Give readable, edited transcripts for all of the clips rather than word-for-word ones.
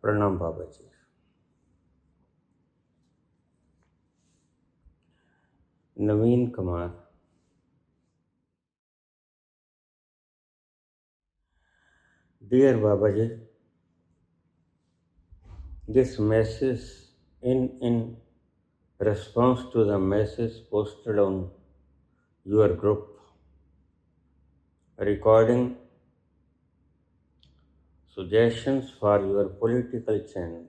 प्रणाम बाबा जी। नवीन Kumar. Dear Babaji, this message in response to the message posted on your group recording suggestions for your political channel.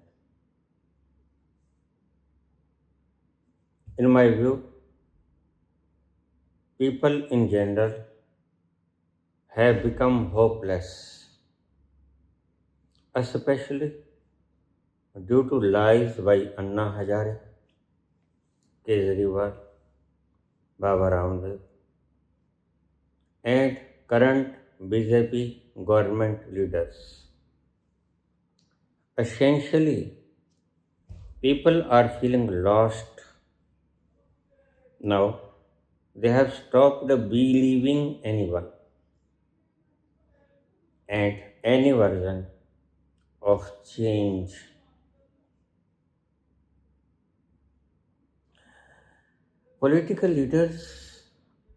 In my view, people in general have become hopeless, especially due to lies by Anna Hazare, Kejriwal, Baba Ramdev, and current BJP government leaders. Essentially, people are feeling lost now. They have stopped believing anyone and any version of change. Political leaders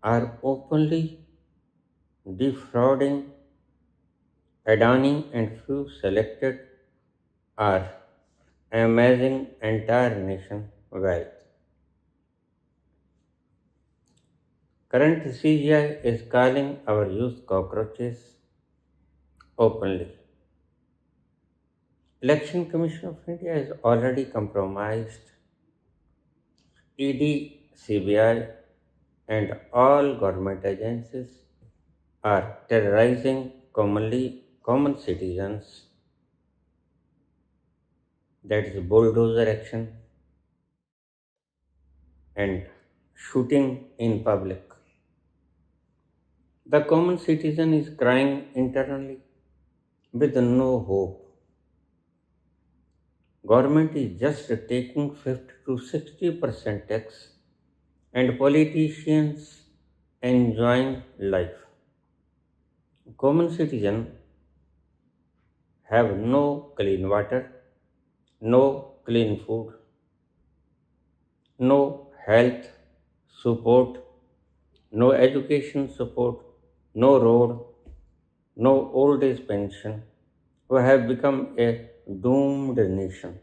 are openly defrauding Adani, and few selected are amassing entire nation wealth. Current CGI is calling our youth cockroaches openly. Election Commission of India is already compromised. ED, CBI, and all government agencies are terrorizing common citizens. That is bulldozer action and shooting in public. The common citizen is crying internally with no hope. Government is just taking 50 to 60% tax and politicians enjoying life. Common citizen have no clean water, no clean food, no health support, no education support, no road, no old age pension, who have become a doomed nation.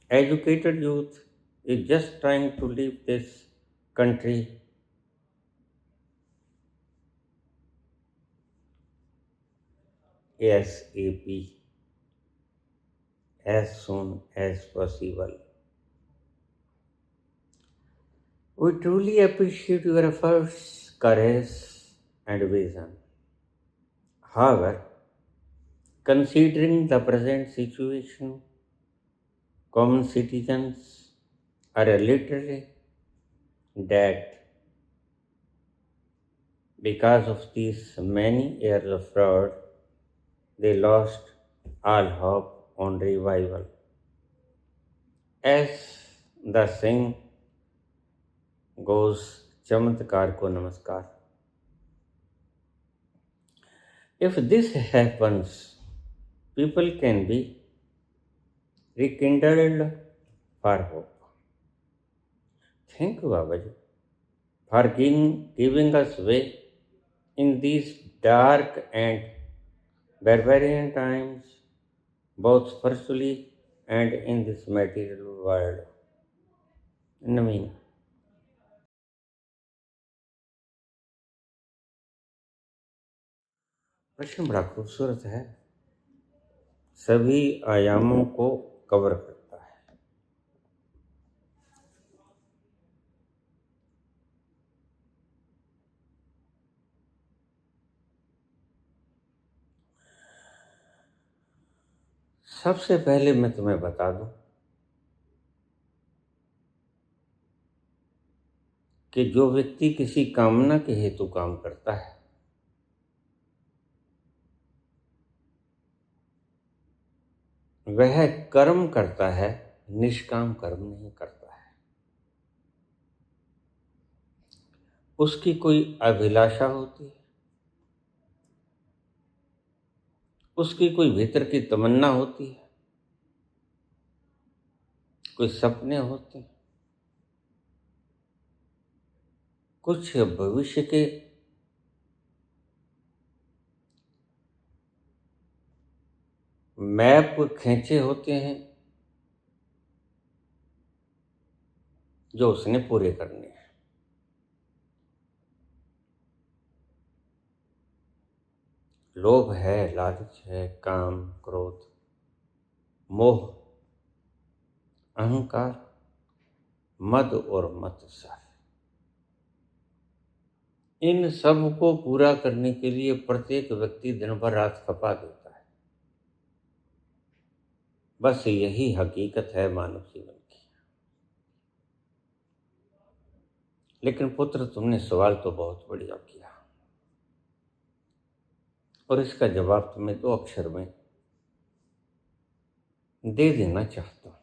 Educated youth is just trying to leave this country ASAP, as soon as possible. We truly appreciate your efforts, courage, and vision. However, considering the present situation, common citizens are literally dead because of these many years of fraud. They lost all hope on revival. As the saying goes, चमत्कार को नमस्कार. If this happens, people can be rekindled for hope. Thank you, Babaji, for giving us way in these dark and barbarian times, both spiritually and in this material world. नवीन. प्रश्न बड़ा खूबसूरत है, सभी आयामों को कवर करता है. सबसे पहले मैं तुम्हें बता दूं कि जो व्यक्ति किसी कामना के हेतु काम करता है, वह कर्म करता है, निष्काम कर्म नहीं करता है. उसकी कोई अभिलाषा होती है, उसकी कोई भीतर की तमन्ना होती है, कोई सपने होते हैं, कुछ भविष्य के मैप खींचे होते हैं जो उसने पूरे करने हैं। लोभ है, लालच है, काम, क्रोध, मोह, अहंकार, मद और मत्सर, इन सब को पूरा करने के लिए प्रत्येक व्यक्ति दिन भर रात खपा देता है। बस यही हकीकत है मानव जीवन की। लेकिन पुत्र, तुमने सवाल तो बहुत बढ़िया किया और इसका जवाब तुम्हें 2 अक्षर में दे देना चाहता हूं।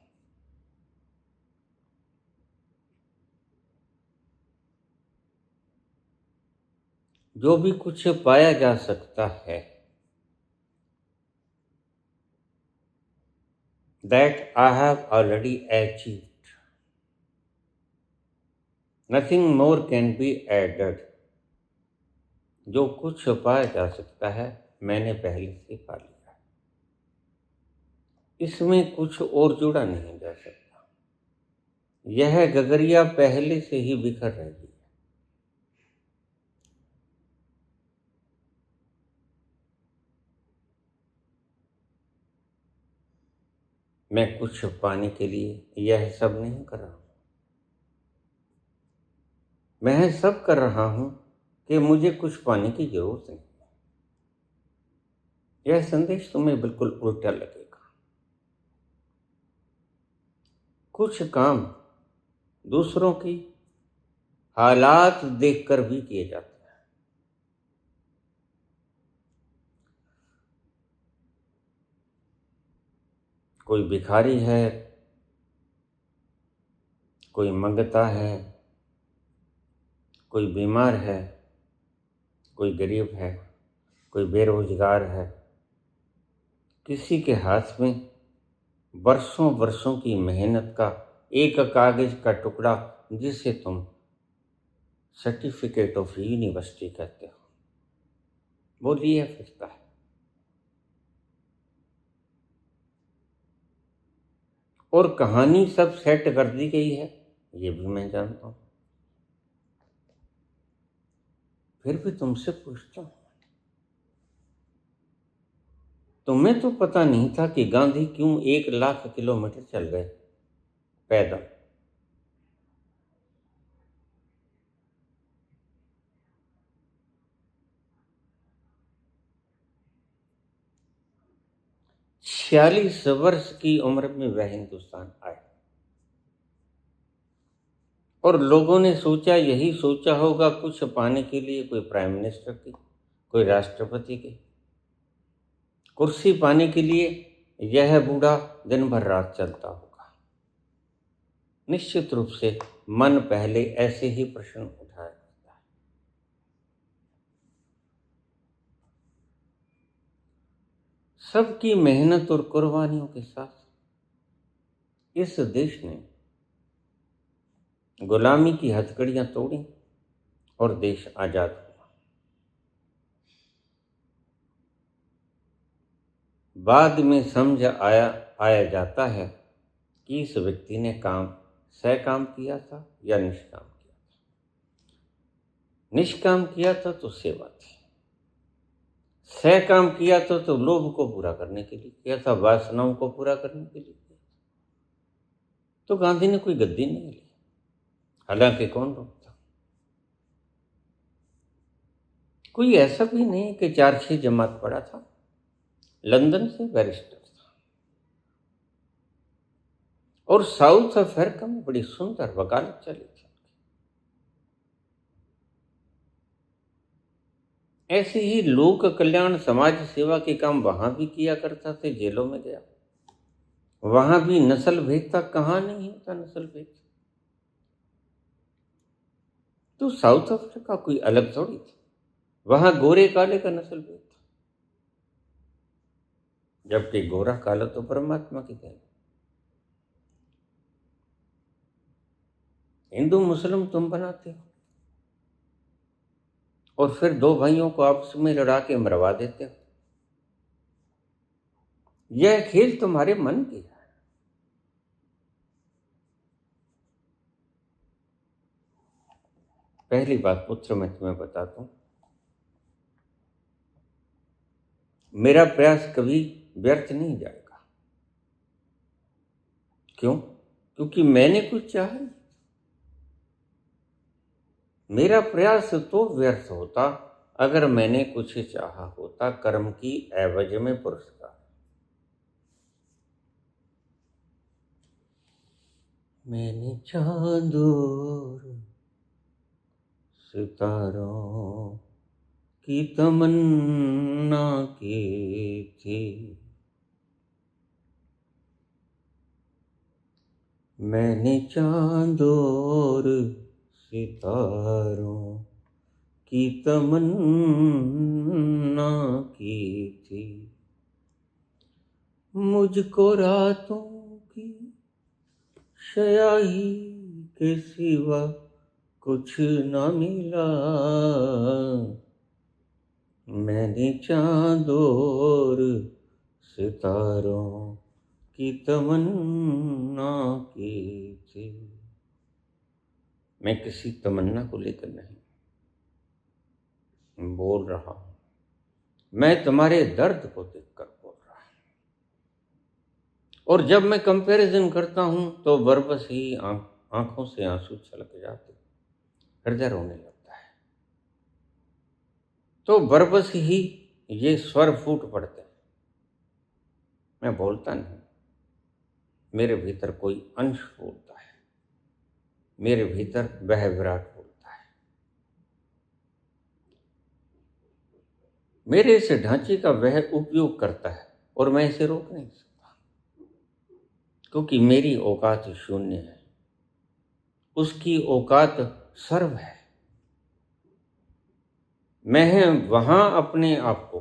जो भी कुछ पाया जा सकता है, that I have already achieved. Nothing more can be added. जो कुछ पाया जा सकता है मैंने पहले से पा लिया, इसमें कुछ और जुड़ा नहीं जा सकता। यह गगरिया पहले से ही बिखर रही है। मैं कुछ पाने के लिए यह सब नहीं कर रहा हूं। मैं सब कर रहा हूं कि मुझे कुछ पाने की जरूरत नहीं। यह संदेश तुम्हें बिल्कुल उल्टा लगेगा। कुछ काम दूसरों की हालात देखकर भी किए जाते हैं। कोई भिखारी है, कोई मंगता है, कोई बीमार है, कोई गरीब है, कोई बेरोजगार है। किसी के हाथ में वर्षों वर्षों की मेहनत का एक कागज का टुकड़ा, जिसे तुम सर्टिफिकेट ऑफ यूनिवर्सिटी कहते हो, वो लिए फिरता है। और कहानी सब सेट कर दी गई है, ये भी मैं जानता हूं। फिर भी तुमसे पूछता हूं, तुम्हें तो पता नहीं था कि गांधी क्यों 1,00,000 किलोमीटर चल गए पैदल? छियालीस वर्ष की उम्र में वह हिंदुस्तान आए और लोगों ने सोचा, यही सोचा होगा कुछ पाने के लिए, कोई प्राइम मिनिस्टर की, कोई राष्ट्रपति की कुर्सी पाने के लिए यह बूढ़ा दिन भर रात चलता होगा। निश्चित रूप से मन पहले ऐसे ही प्रश्न उठाया करता है। सबकी मेहनत और कुर्बानियों के साथ इस देश ने गुलामी की हथकड़ियां तोड़ी और देश आजाद हुआ। बाद में समझ आया जाता है कि इस व्यक्ति ने सकाम किया था या निष्काम किया था। निष्काम किया था तो सेवा थी, सकाम किया था तो लोभ को पूरा करने के लिए किया था, वासनाओं को पूरा करने के लिए किया था। तो गांधी ने कोई गद्दी नहीं ली, हालांकि कौन रोकता। कोई ऐसा भी नहीं कि 4-6 जमात पढ़ा था, लंदन से बैरिस्टर था और साउथ अफ्रीका में बड़ी सुंदर वकालत चली थी। ऐसे ही लोक कल्याण समाज सेवा के काम वहां भी किया करता थे, जेलों में गया, वहां भी नस्ल भेद था। कहां नहीं होता नस्ल भेद? तो साउथ अफ्रीका कोई अलग थोड़ी था, वहां गोरे काले का नस्ल भेद था। जबकि गोरा काला तो परमात्मा की देन। हिंदू मुस्लिम तुम बनाते हो और फिर दो भाइयों को आपस में लड़ा के मरवा देते हो। यह खेल तुम्हारे मन की है। पहली बात पुत्र मैं तुम्हें बताता हूं, मेरा प्रयास कभी व्यर्थ नहीं जाएगा। क्यों? क्योंकि मैंने कुछ चाहा नहीं। मेरा प्रयास तो व्यर्थ होता अगर मैंने कुछ चाहा होता, कर्म की एवज में पुरस्कार। मैंने चांद और सितारों की तमन्ना की थी, मैंने चांद और सितारों की तमन्ना की थी, मुझको रातों की शयाही के सिवा कुछ ना मिला, मैंने चांद और सितारों की तमन्ना की थी। मैं किसी तमन्ना को लेकर नहीं बोल रहा हूं, मैं तुम्हारे दर्द को देखकर बोल रहा हूं। और जब मैं कंपैरिजन करता हूं तो बरबस ही आंखों से आंसू छलक जाते, हृदय रोने लगता है। तो बरबस ही ये स्वर फूट पड़ते हैं। मैं बोलता नहीं, मेरे भीतर कोई अंश बोलता है, मेरे भीतर वह विराट बोलता है। मेरे इस ढांचे का वह उपयोग करता है और मैं इसे रोक नहीं सकता, क्योंकि मेरी औकात शून्य है, उसकी औकात सर्व है। मैं वहां अपने आप को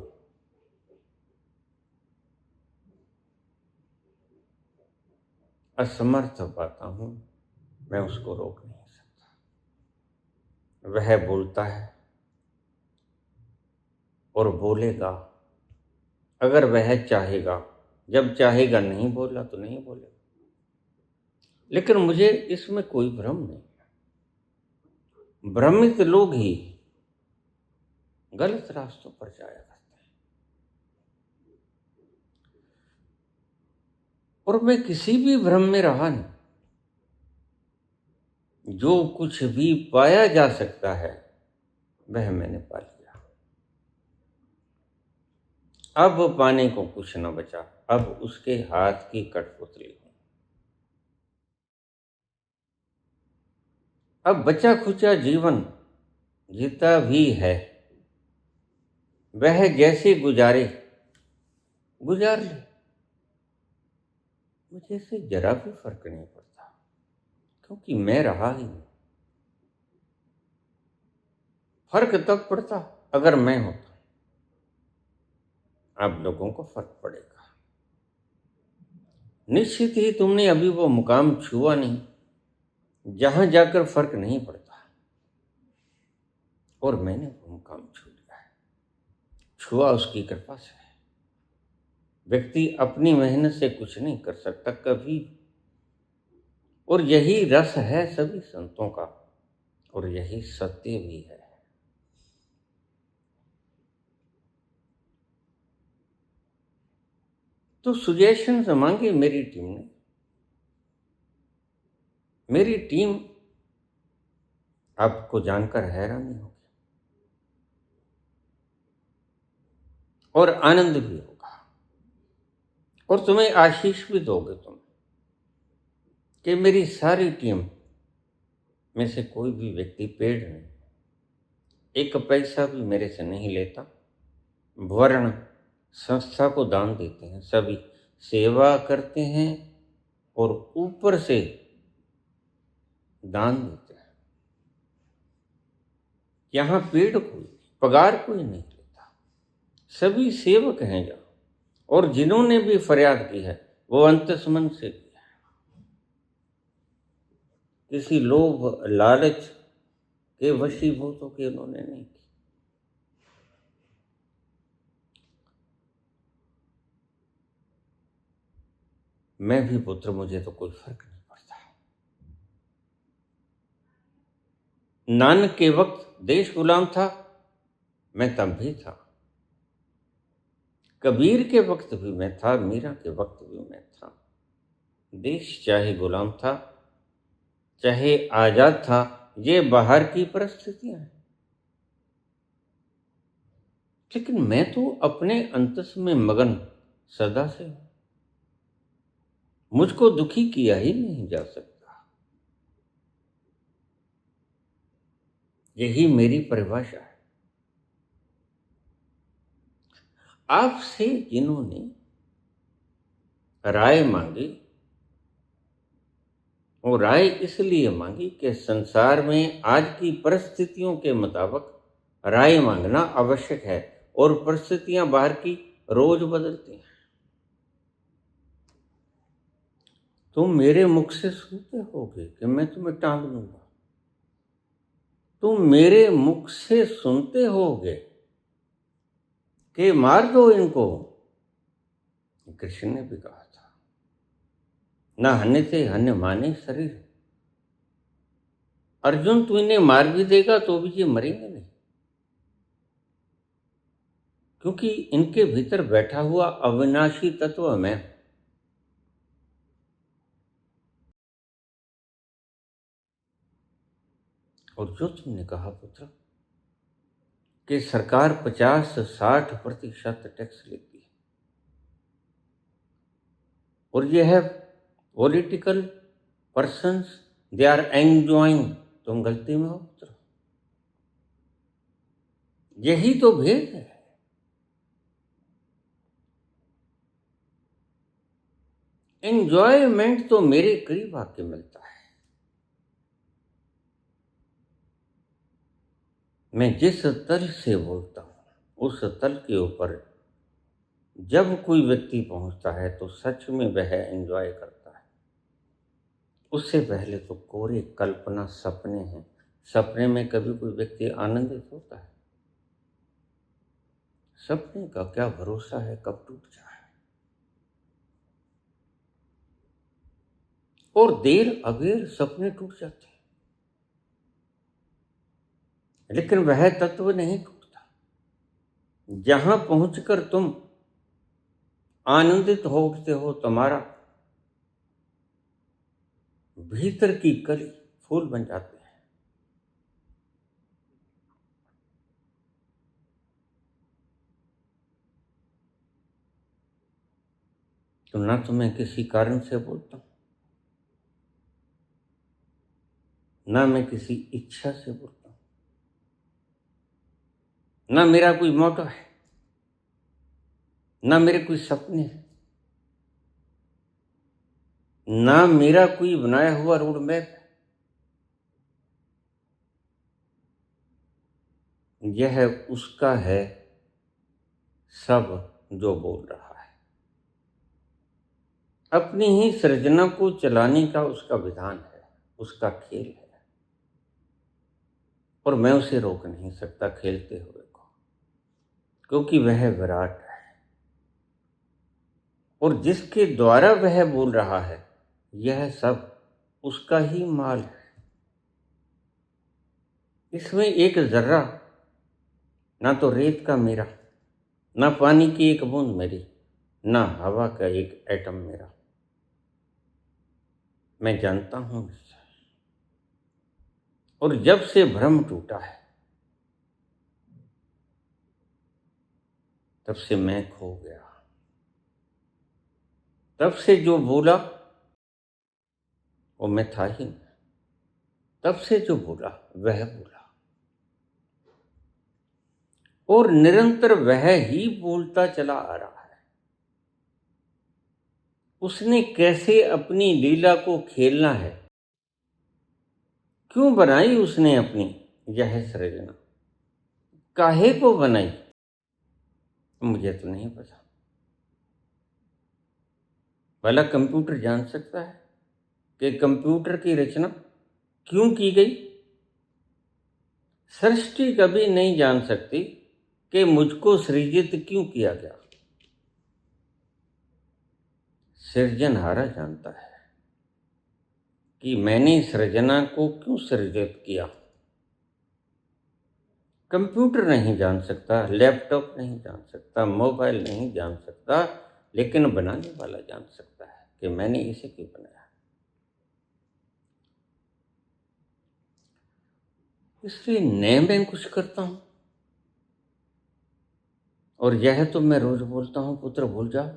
असमर्थ पाता हूं, मैं उसको रोक नहीं सकता। वह बोलता है और बोलेगा अगर वह चाहेगा। जब चाहेगा, नहीं बोला तो नहीं बोलेगा। लेकिन मुझे इसमें कोई भ्रम नहीं। भ्रमित लोग ही गलत रास्तों पर जाया करते हैं। और मैं किसी भी भ्रम में रहा नहीं। जो कुछ भी पाया जा सकता है वह मैंने पा लिया। अब पाने को कुछ न बचा, अब उसके हाथ की कठपुतली हूं। अब बचा खुचा जीवन जीता भी है, वह जैसे गुजारे गुजार ले, मुझे इससे जरा भी फर्क नहीं पड़ता, क्योंकि मैं रहा ही नहीं। फर्क तब पड़ता अगर मैं होता। आप लोगों को फर्क पड़ेगा। निश्चित ही तुमने अभी वो मुकाम छुआ नहीं जहां जाकर फर्क नहीं पड़ता, और मैंने वो मुकाम छू लिया है। छुआ उसकी कृपा से। व्यक्ति अपनी मेहनत से कुछ नहीं कर सकता कभी, और यही रस है सभी संतों का, और यही सत्य भी है। तो सुजेशन मांगे मेरी टीम ने। मेरी टीम आपको जानकर हैरानी होगी और आनंद भी होगा, और तुम्हें आशीष भी दोगे तुम, कि मेरी सारी टीम में से कोई भी व्यक्ति पेड़ नहीं, एक पैसा भी मेरे से नहीं लेता, वर्ण संस्था को दान देते हैं, सभी सेवा करते हैं और ऊपर से दान देते हैं। यहाँ पेड़ कोई, पगार कोई नहीं लेता, सभी सेवक हैं यहाँ, और जिन्होंने भी फरियाद की है वो अंतस मन से की है, किसी लोभ लालच के वशीभूत होकर उन्होंने नहीं की। मैं भी पुत्र, मुझे तो कोई फर्क नहीं पड़ता। नानक के वक्त देश गुलाम था, मैं तब भी था। कबीर के वक्त भी मैं था, मीरा के वक्त भी मैं था। देश चाहे गुलाम था, चाहे आजाद था, ये बाहर की परिस्थितियां हैं, लेकिन मैं तो अपने अंतस में मगन सदा से हूं। मुझको दुखी किया ही नहीं जा सकता। यही मेरी परिभाषा है। आपसे जिन्होंने राय मांगी, वो राय इसलिए मांगी कि संसार में आज की परिस्थितियों के मुताबिक राय मांगना आवश्यक है, और परिस्थितियां बाहर की रोज बदलती हैं। तुम मेरे मुख से सुनते होगे कि मैं तुम्हें टांग दूंगा। तुम मेरे मुख से सुनते होगे कि मार दो इनको। कृष्ण ने भी कहा था, ना हन्य से हन्य माने शरीर। अर्जुन, तू इन्हें मार भी देगा तो भी ये मरेंगे नहीं, क्योंकि इनके भीतर बैठा हुआ अविनाशी तत्व मैं। और जो तुमने कहा पुत्र कि सरकार 50-60% टैक्स लेती है, और यह है political persons they are enjoying, तुम गलती में हो पुत्र। यही तो भेद है। एंजॉयमेंट तो मेरे करीब आके मिलता है। मैं जिस तल से बोलता हूं उस तल के ऊपर जब कोई व्यक्ति पहुंचता है तो सच में वह एंजॉय करता है। उससे पहले तो कोरे कल्पना सपने हैं। सपने में कभी कोई व्यक्ति आनंदित होता है? सपने का क्या भरोसा है कब टूट जाए। और देर अबेर सपने टूट जाते हैं, लेकिन वह तत्व नहीं टूटता जहां पहुंचकर तुम आनंदित हो उठते हो। तुम्हारा भीतर की कली फूल बन जाते हैं। तो ना तो मैं किसी कारण से बोलता हूं, ना मैं किसी इच्छा से बोलता हूं, ना मेरा कोई मोटो है, ना मेरे कोई सपने हैं, ना मेरा कोई बनाया हुआ रोड मैप है। यह उसका है सब जो बोल रहा है। अपनी ही सृजना को चलाने का उसका विधान है, उसका खेल है, और मैं उसे रोक नहीं सकता खेलते हुए को, क्योंकि वह विराट है। और जिसके द्वारा वह बोल रहा है यह सब उसका ही माल है। इसमें एक जर्रा ना तो रेत का मेरा, ना पानी की एक बूंद मेरी, ना हवा का एक एटम मेरा। मैं जानता हूं इससे। और जब से भ्रम टूटा है तब से मैं खो गया। तब से जो बोला वो मैं था ही नहीं। तब से जो बोला वह बोला, और निरंतर वह ही बोलता चला आ रहा है। उसने कैसे अपनी लीला को खेलना है, क्यों बनाई उसने अपनी यह सृजना, काहे को बनाई, मुझे तो नहीं पता। भला कंप्यूटर जान सकता है कि कंप्यूटर की रचना क्यों की गई? सृष्टि कभी नहीं जान सकती कि मुझको सृजित क्यों किया गया। सृजनहारा जानता है कि मैंने सृजना को क्यों सृजित किया। कंप्यूटर नहीं जान सकता, लैपटॉप नहीं जान सकता, मोबाइल नहीं जान सकता, लेकिन बनाने वाला जान सकता है कि मैंने इसे क्यों बनाया। इसलिए न मैं कुछ करता हूं, और यह तो मैं रोज बोलता हूं, पुत्र भूल जाओ।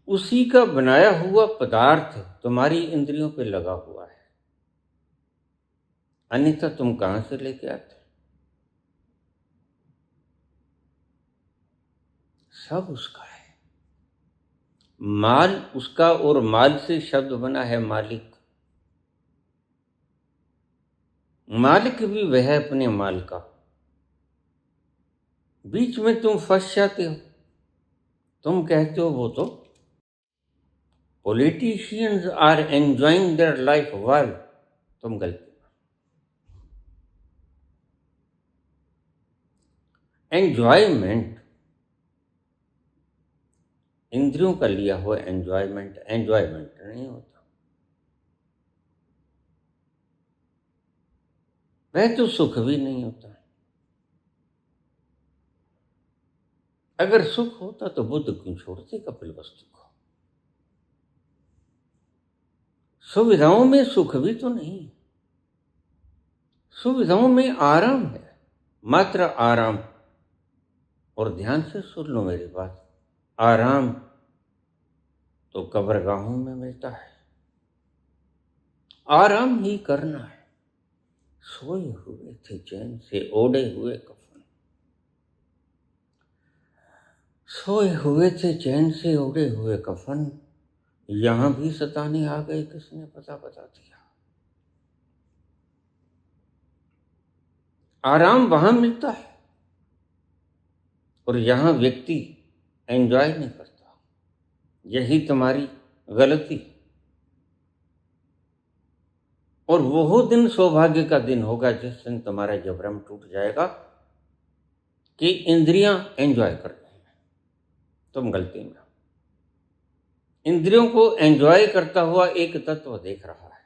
उसी का बनाया हुआ पदार्थ तुम्हारी इंद्रियों पे लगा हुआ है, अन्यथा तुम कहां से लेके आते? सब उसका है, माल उसका, और माल से शब्द बना है मालिक। मालिक भी वह अपने माल का। बीच में तुम फंस जाते हो, तुम कहते हो वो तो politicians are enjoying their life well. तुम गलती। एंजॉयमेंट, इंद्रियों का लिया हुआ एंजॉयमेंट एंजॉयमेंट नहीं होता। वह तो सुख भी नहीं होता। अगर सुख होता तो बुद्ध क्यों छोड़ते कपिल वस्तु को? सुविधाओं में सुख भी तो नहीं, सुविधाओं में आराम है, मात्र आराम। और ध्यान से सुन लो मेरी बात, आराम तो कब्रगाहों में मिलता है। आराम ही करना है। सोए हुए थे चैन से ओढ़े हुए कफन, सोए हुए थे चैन से ओढ़े हुए कफन, यहां भी सताने आ गए, किसने पता बता दिया। आराम वहां मिलता है, और यहां व्यक्ति एंजॉय नहीं करता। यही तुम्हारी गलती। और वो दिन सौभाग्य का दिन होगा जिस दिन तुम्हारा जब भ्रम टूट जाएगा कि इंद्रियां एंजॉय कर रही हैं, तुम गलती में। इंद्रियों को एंजॉय करता हुआ एक तत्व देख रहा है,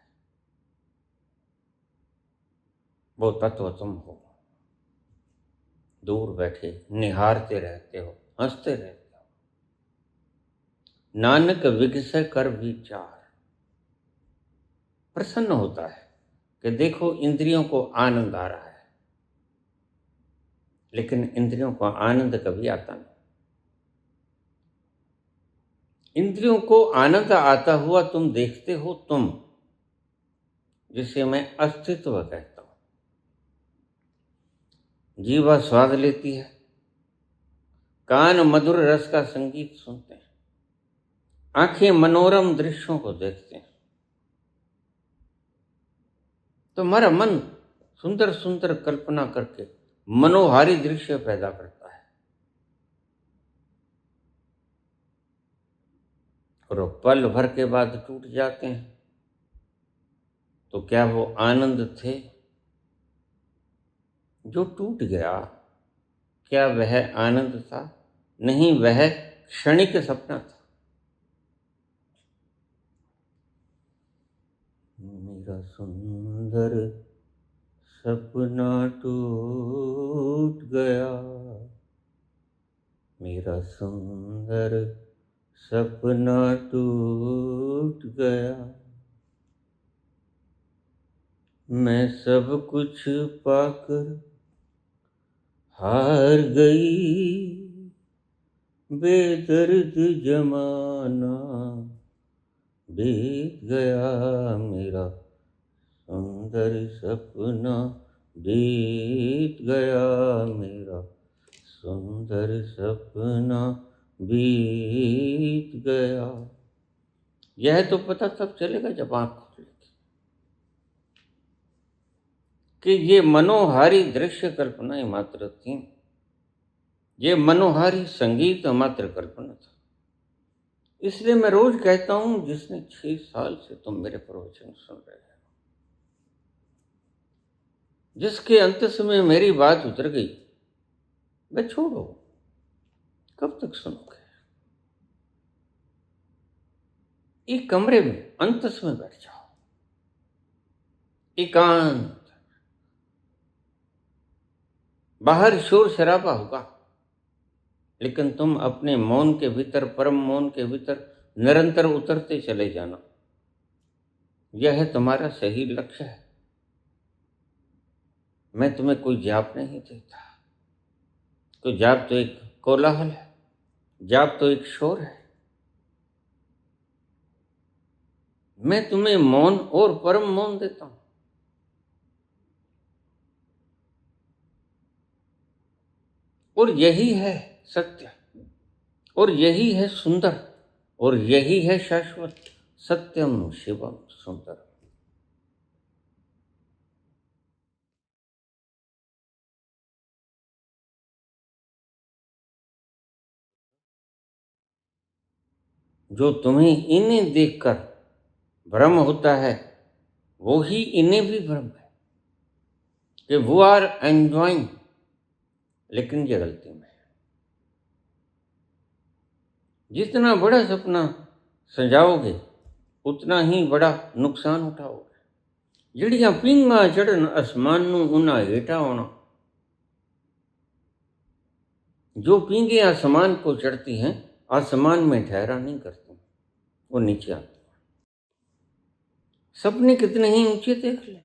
वो तत्व तुम हो। दूर बैठे निहारते रहते हो, हंसते रहते हो। नानक विगसय कर विचार, प्रसन्न होता है कि देखो इंद्रियों को आनंद आ रहा है, लेकिन इंद्रियों को आनंद कभी आता नहीं। इंद्रियों को आनंद आता हुआ तुम देखते हो, तुम जिसे मैं अस्तित्व कहता हूं। जीवा स्वाद लेती है, कान मधुर रस का संगीत सुनते हैं, आंखें मनोरम दृश्यों को देखते हैं। तुम्हारा मन सुंदर सुंदर कल्पना करके मनोहारी दृश्य पैदा करता है, और पल भर के बाद टूट जाते हैं। तो क्या वो आनंद थे जो टूट गया? क्या वह आनंद था? नहीं, वह क्षणिक सपना था। मेरा सुंदर सपना टूट गया, मेरा सुंदर सपना टूट गया, मैं सब कुछ पाकर हार गई, बेदर्द जमाना बीत गया, मेरा सुंदर सपना बीत गया, मेरा सुंदर सपना बीत गया। यह तो पता तब चलेगा जब आंख खोलेगी कि ये मनोहारी दृश्य कल्पनाएं मात्र थी, ये मनोहारी संगीत मात्र कल्पना था। इसलिए मैं रोज कहता हूं, जिसने 6 साल से तुम मेरे प्रवचन सुन रहे हो, जिसके अंत में मेरी बात उतर गई, मैं छोड़ो, कब तक सुनोगे? एक कमरे में अंतस में बैठ जाओ, एकांत। बाहर शोर शराबा होगा, लेकिन तुम अपने मौन के भीतर, परम मौन के भीतर निरंतर उतरते चले जाना। यह है तुम्हारा सही लक्ष्य है। मैं तुम्हें कोई जाप नहीं देता। कोई जाप तो एक कोलाहल है, जाप तो एक शोर है। मैं तुम्हें मौन और परम मौन देता हूं। और यही है सत्य, और यही है सुंदर, और यही है शाश्वत। सत्यम शिवम सुंदर। जो तुम्हें इन्हें देखकर भ्रम होता है, वो ही इन्हें भी भ्रम है कि वो आर एंजॉइंग, लेकिन ये गलती में है। जितना बड़ा सपना सजाओगे, उतना ही बड़ा नुकसान उठाओगे। जिड़ियां पींगा चढ़न आसमान नूं उन्हां हेठा होना। जो पींगे आसमान को चढ़ती हैं, आसमान में ठहरा नहीं करती, वो नीचे आती। सपने कितने ही ऊंचे देख ले,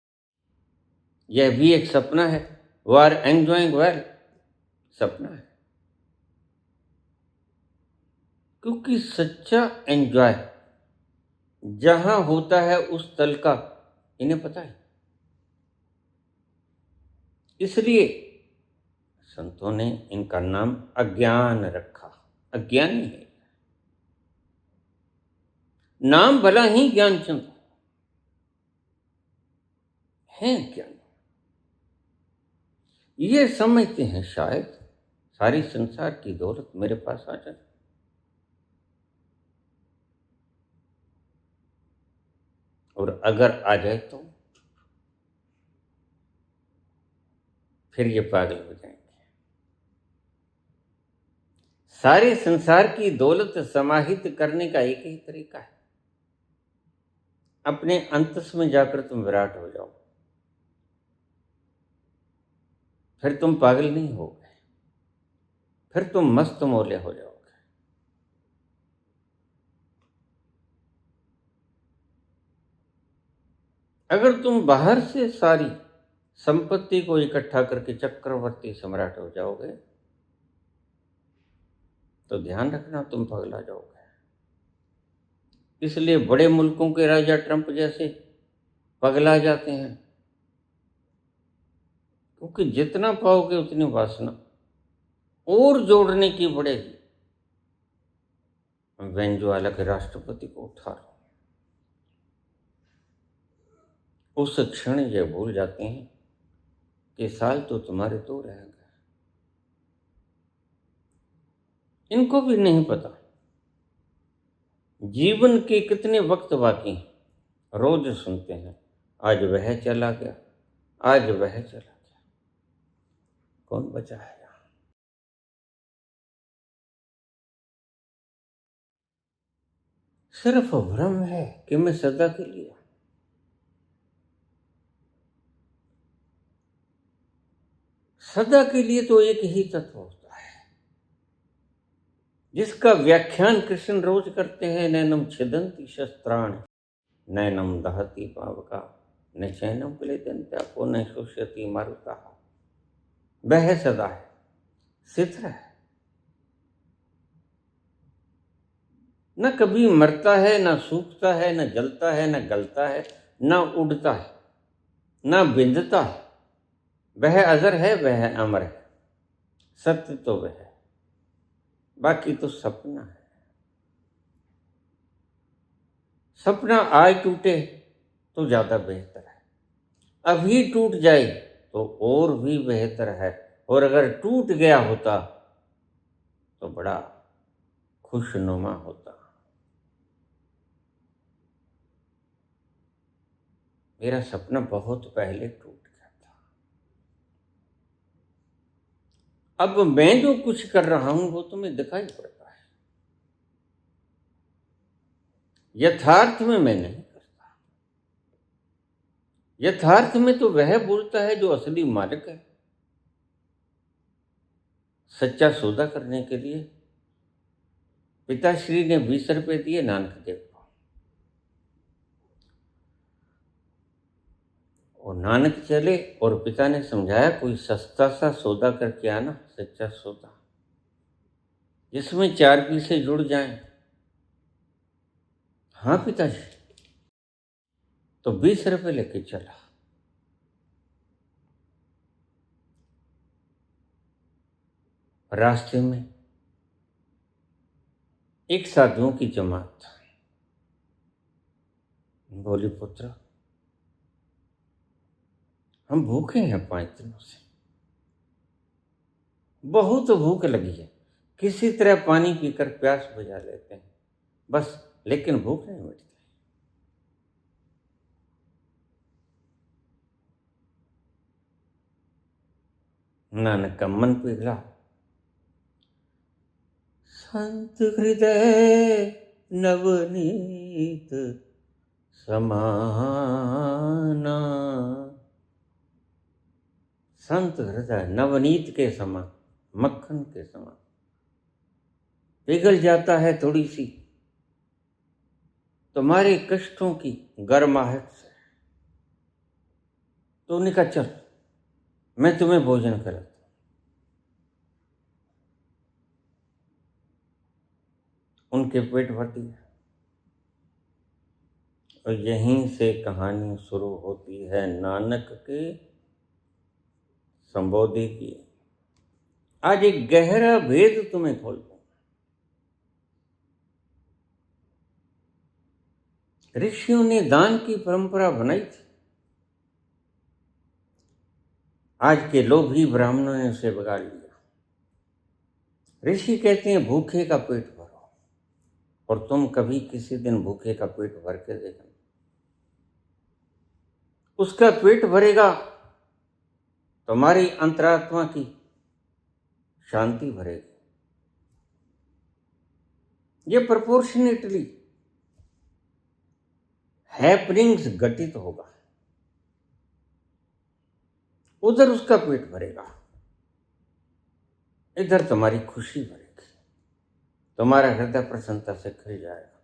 यह भी एक सपना है। वो आर एंजॉइंग वेल, सपना है। क्योंकि सच्चा एंजॉय जहां होता है उस तल का इन्हें पता है। इसलिए संतों ने इनका नाम अज्ञान रखा। अज्ञानी है, नाम भला ही ज्ञानचंद है। ज्ञान ये समझते हैं शायद सारी संसार की दौलत मेरे पास आ जाए, और अगर आ जाए तो फिर ये पागल हो जाएंगे। सारे संसार की दौलत समाहित करने का एक ही तरीका है, अपने अंतस में जाकर तुम विराट हो जाओ। फिर तुम पागल नहीं होगे, फिर तुम मस्त मौले हो जाओगे। अगर तुम बाहर से सारी संपत्ति को इकट्ठा करके चक्रवर्ती सम्राट हो जाओगे, तो ध्यान रखना तुम पगला जाओगे। इसलिए बड़े मुल्कों के राजा ट्रंप जैसे पगला जाते हैं, क्योंकि जितना पाओगे उतनी वासना और जोड़ने की बढ़ेगी। वेनेजुएला के राष्ट्रपति को उठा लो, उस क्षण ये भूल जाते हैं कि साल तो तुम्हारे 2 रह गए। इनको भी नहीं पता जीवन के कितने वक्त बाकी हैं। रोज सुनते हैं, आज वह चला गया, आज वह चला गया। कौन बचा है? सिर्फ भ्रम है कि मैं सदा के लिए। सदा के लिए तो एक ही तत्व होता है, जिसका व्याख्यान कृष्ण रोज करते हैं। नैनम छिदन्ति शस्त्राणि, नैनम दहति पावका, न चैनम क्लेदन्त्यापो न शुष्यति मारुतः। वह सदा है, स्थिर है, न कभी मरता है, न सूखता है, न जलता है, न गलता है, न उड़ता है, न बिंदता है। वह अजर है, वह अमर है। सत्य तो वह है, बाकी तो सपना है। सपना आज टूटे तो ज्यादा बेहतर है, अभी टूट जाए तो और भी बेहतर है, और अगर टूट गया होता तो बड़ा खुशनुमा होता। मेरा सपना बहुत पहले टूट गया था। अब मैं जो कुछ कर रहा हूं वो तुम्हें दिखाई पड़ता है, यथार्थ में मैं नहीं करता। यथार्थ में तो वह बोलता है जो असली मालिक है। सच्चा सौदा करने के लिए पिताश्री ने 20 रुपए दिए नानक देव को, और नानक चले और पिता ने समझाया कोई सस्ता सा सौदा करके आना, सच्चा सौदा जिसमें 4 पैसे जुड़ जाएं। हाँ पिताजी। तो 20 रुपए लेके चला। रास्ते में एक साधुओं की जमात बोली, पुत्र हम भूखे हैं 5 दिनों से, बहुत भूख लगी है, किसी तरह पानी पीकर प्यास बुझा लेते हैं बस, लेकिन भूख नहीं मिटती। नानक का मन पिघला। संत हृदय नवनीत समाना, संत हृदय नवनीत के समान, मक्खन के समान पिघल जाता है थोड़ी सी तुम्हारे कष्टों की गर्माहट से। तो उन्होंने कहा चल मैं तुम्हें भोजन कराता हूं। उनके पेट भर दिया, और यहीं से कहानी शुरू होती है नानक के संबोधि की। आज एक गहरा भेद तुम्हें खोल दूं। ऋषियों ने दान की परंपरा बनाई थी, आज के लोभी ब्राह्मणों ने उसे बिगाड़ लिया। ऋषि कहते हैं भूखे का पेट भरो, और तुम कभी किसी दिन भूखे का पेट भर के देखना, उसका पेट भरेगा तुम्हारी अंतरात्मा की शांति भरेगी। ये प्रोपोर्शनेटली हैपनिंग्स घटित होगा, उधर उसका पेट भरेगा, इधर तुम्हारी खुशी भरेगी, तुम्हारा हृदय प्रसन्नता से खिल जाएगा।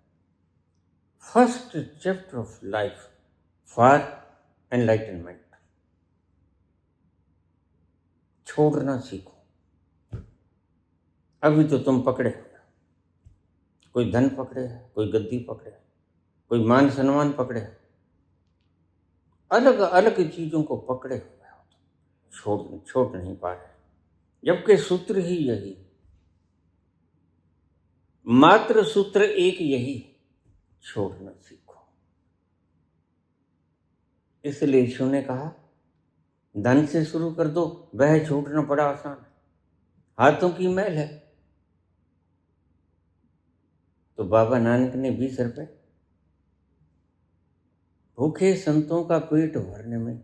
First chapter of life for enlightenment. छोड़ना सीखो। अभी तो तुम पकड़े हो, कोई धन पकड़े है, कोई गद्दी पकड़े है, कोई मान सम्मान पकड़े है, अलग अलग चीजों को पकड़े हुए हो, छोड़ नहीं पा रहे, जबकि सूत्र ही यही, मात्र सूत्र एक यही, छोड़ना सीखो। इसलिए यीशु ने कहा धन से शुरू कर दो, वह छोड़ना बड़ा आसान है, हाथों की मैल है। तो बाबा नानक ने 20 रुपए भूखे संतों का पेट भरने में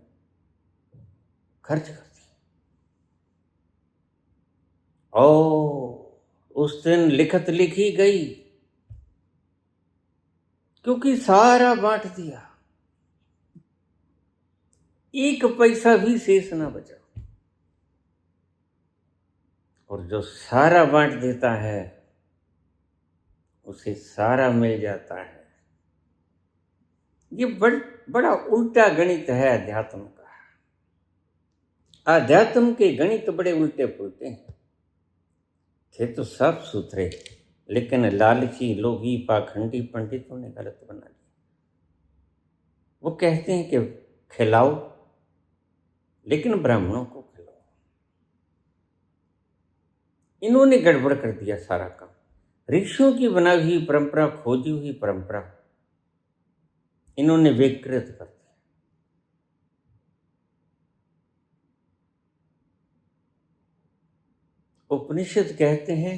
खर्च कर दिया। और उस दिन लिखत लिखी गई, क्योंकि सारा बांट दिया, एक पैसा भी शेष ना बचा। और जो सारा बांट देता है उसे सारा मिल जाता है। ये बड़ा उल्टा गणित है अध्यात्म का। अध्यात्म के गणित बड़े उल्टे पुलटे हैं। थे तो साफ सुथरे, लेकिन लालची लोभी पाखंडी पंडितों ने गलत बना लिया। वो कहते हैं कि खिलाओ, लेकिन ब्राह्मणों को खिलाओ। इन्होंने गड़बड़ कर दिया सारा काम। ऋषियों की बनाई हुई परंपरा, खोजी हुई परंपरा, इन्होंने विकृत कर दिया। उपनिषद कहते हैं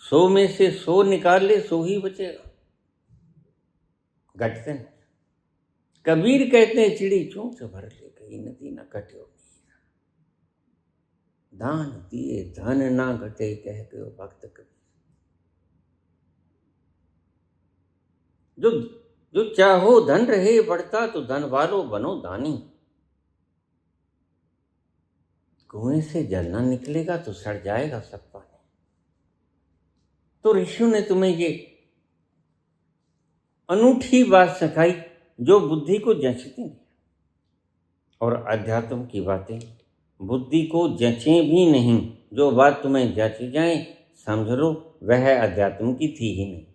100 में से 100 निकाल ले 100 ही बचेगा, घटते नहीं। कबीर कहते हैं चिड़ी चोंच भर ले गई नदी न घट्यो नीर। दान दिए धन ना घटे कह गयो भक्त कबीर। जो जो चाहो धन रहे बढ़ता तो धन वालो बनो दानी। कुएं से जल ना निकलेगा तो सड़ जाएगा सब पानी। तो ऋषियों ने तुम्हें ये अनूठी बात सिखाई जो बुद्धि को जचती नहीं। और अध्यात्म की बातें बुद्धि को जचें भी नहीं। जो बात तुम्हें जच जाए समझ लो वह अध्यात्म की थी ही नहीं।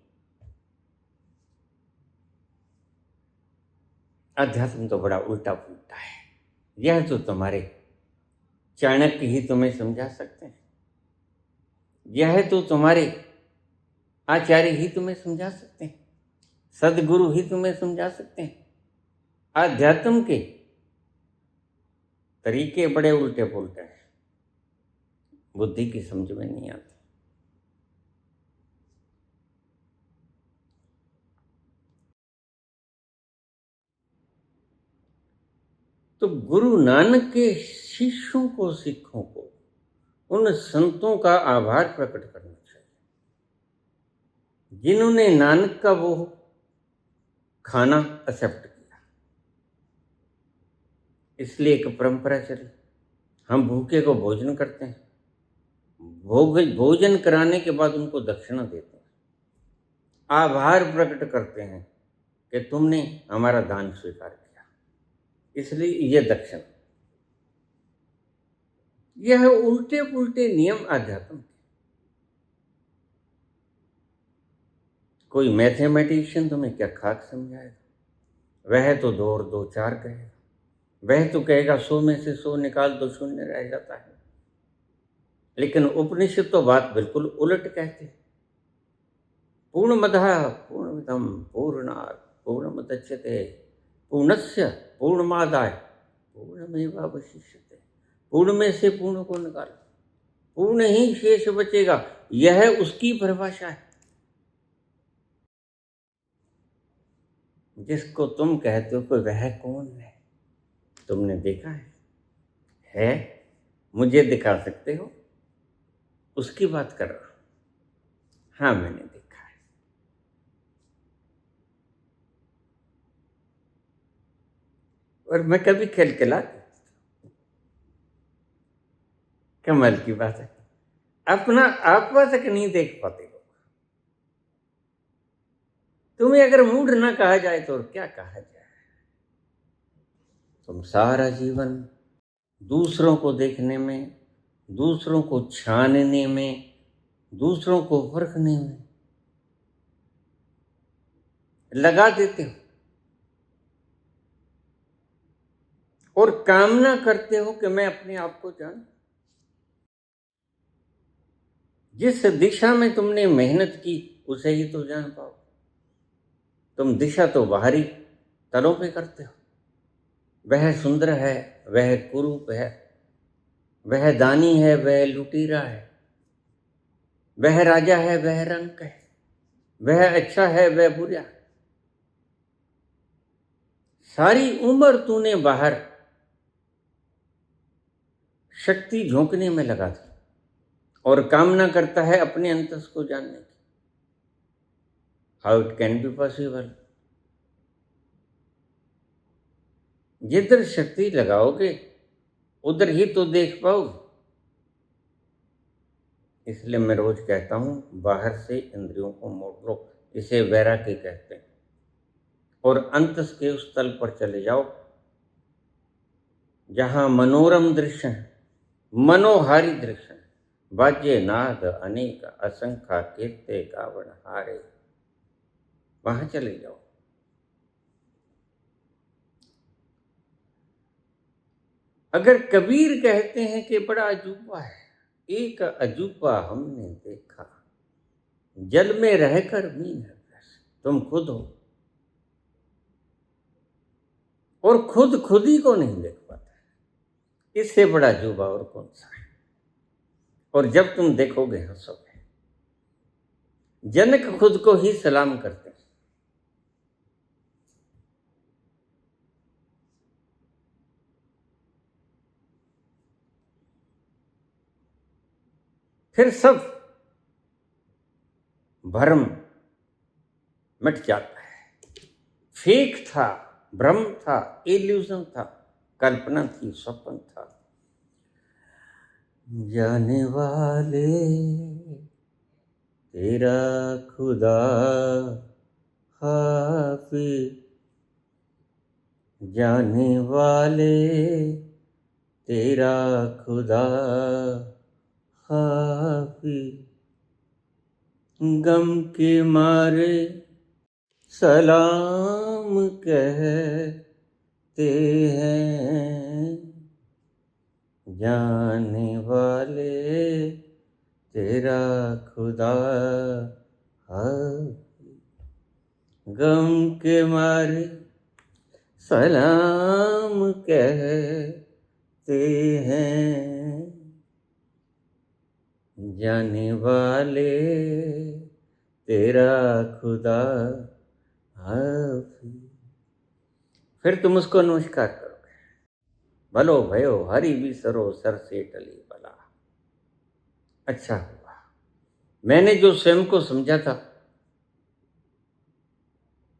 अध्यात्म तो बड़ा उल्टा पुल्टा है। यह तो तुम्हारे चाणक्य ही तुम्हें समझा सकते हैं। यह तो तुम्हारे आचार्य ही तुम्हें समझा सकते हैं। सदगुरु ही तुम्हें समझा सकते हैं। अध्यात्म के तरीके बड़े उल्टे पुल्टे हैं, बुद्धि की समझ में नहीं आती। तो गुरु नानक के शिष्यों को, सिखों को, उन संतों का आभार प्रकट करना चाहिए जिन्होंने नानक का वो खाना एक्सेप्ट किया। इसलिए एक परंपरा चली, हम भूखे को भोजन करते हैं, भोजन कराने के बाद उनको दक्षिणा देते हैं, आभार प्रकट करते हैं कि तुमने हमारा दान स्वीकार किया, इसलिए ये दक्षिणा। यह उल्टे पुल्टे नियम अध्यात्म के। कोई मैथमेटिशियन तुम्हें क्या खाक समझाएगा? वह तो 2 और 2 4 कहेगा। वह तो कहेगा 100 में से 100 निकाल दो, शून्य रह जाता है। लेकिन उपनिषद तो बात बिल्कुल उलट कहते हैं। पूर्णमदः पूर्णमिदं पूर्णात् पूर्णमुदच्यते पूर्णस्य पूर्णमादाय पूर्णमेवावशिष्यते। पूर्ण में से पूर्ण को निकालो, पूर्ण ही शेष बचेगा। यह उसकी परिभाषा है। जिसको तुम कहते हो कि वह कौन है, तुमने देखा है? मुझे दिखा सकते हो? उसकी बात कर रहा हूं। हाँ, मैंने देखा है। और मैं कभी खिलखिला, कमाल की बात है, अपना आपा तक नहीं देख पाते लोग। तुम्हें अगर मूढ़ ना कहा जाए तो और क्या कहा जाए? तुम सारा जीवन दूसरों को देखने में, दूसरों को छानने में, दूसरों को परखने में लगा देते हो और कामना करते हो कि मैं अपने आप को जानूं। जिस दिशा में तुमने मेहनत की उसे ही तो जान पाओ। तुम दिशा तो बाहरी तलों पे करते हो। वह सुंदर है, वह कुरूप है, वह दानी है, वह लुटेरा है, वह राजा है, वह रंक है, वह अच्छा है, वह बुरा। सारी उम्र तूने बाहर शक्ति झोंकने में लगा दी और कामना करता है अपने अंतस को जानने की। How it can be possible? जिधर शक्ति लगाओगे उधर ही तो देख पाओगे। इसलिए मैं रोज कहता हूं, बाहर से इंद्रियों को मोड़ लो। इसे वैराग्य कहते हैं। और अंतस के उस तल पर चले जाओ जहां मनोरम दृश्य है, मनोहारी दृश्य है। बाजे नाद अनेक असंख्या कीर्ते गावण हारे। वहां चले जाओ। अगर कबीर कहते हैं कि बड़ा अजूबा है, एक अजूबा हमने देखा, जल में रहकर मीन है प्यासी। तुम खुद हो और खुद ही को नहीं देख पाता। इससे बड़ा अजूबा और कौन सा है? और जब तुम देखोगे हंसोगे। जनक खुद को ही सलाम करते हैं। फिर सब भ्रम मिट जाता है। फेक था, भ्रम था, इल्यूजन था, कल्पना थी, स्वप्न था। जाने वाले तेरा खुदा हाफिज, जाने वाले तेरा खुदा हाफिज, गम के मारे सलाम कहते हैं, जाने वाले तेरा खुदा हाफिज, गम के मारे सलाम कहते हैं, जाने वाले तेरा खुदा हाफिज। फिर तुम उसको नमस्कार करोगे। भलो भयो हरि बिसरो सर से टली बला। अच्छा हुआ मैंने जो स्वयं को समझा था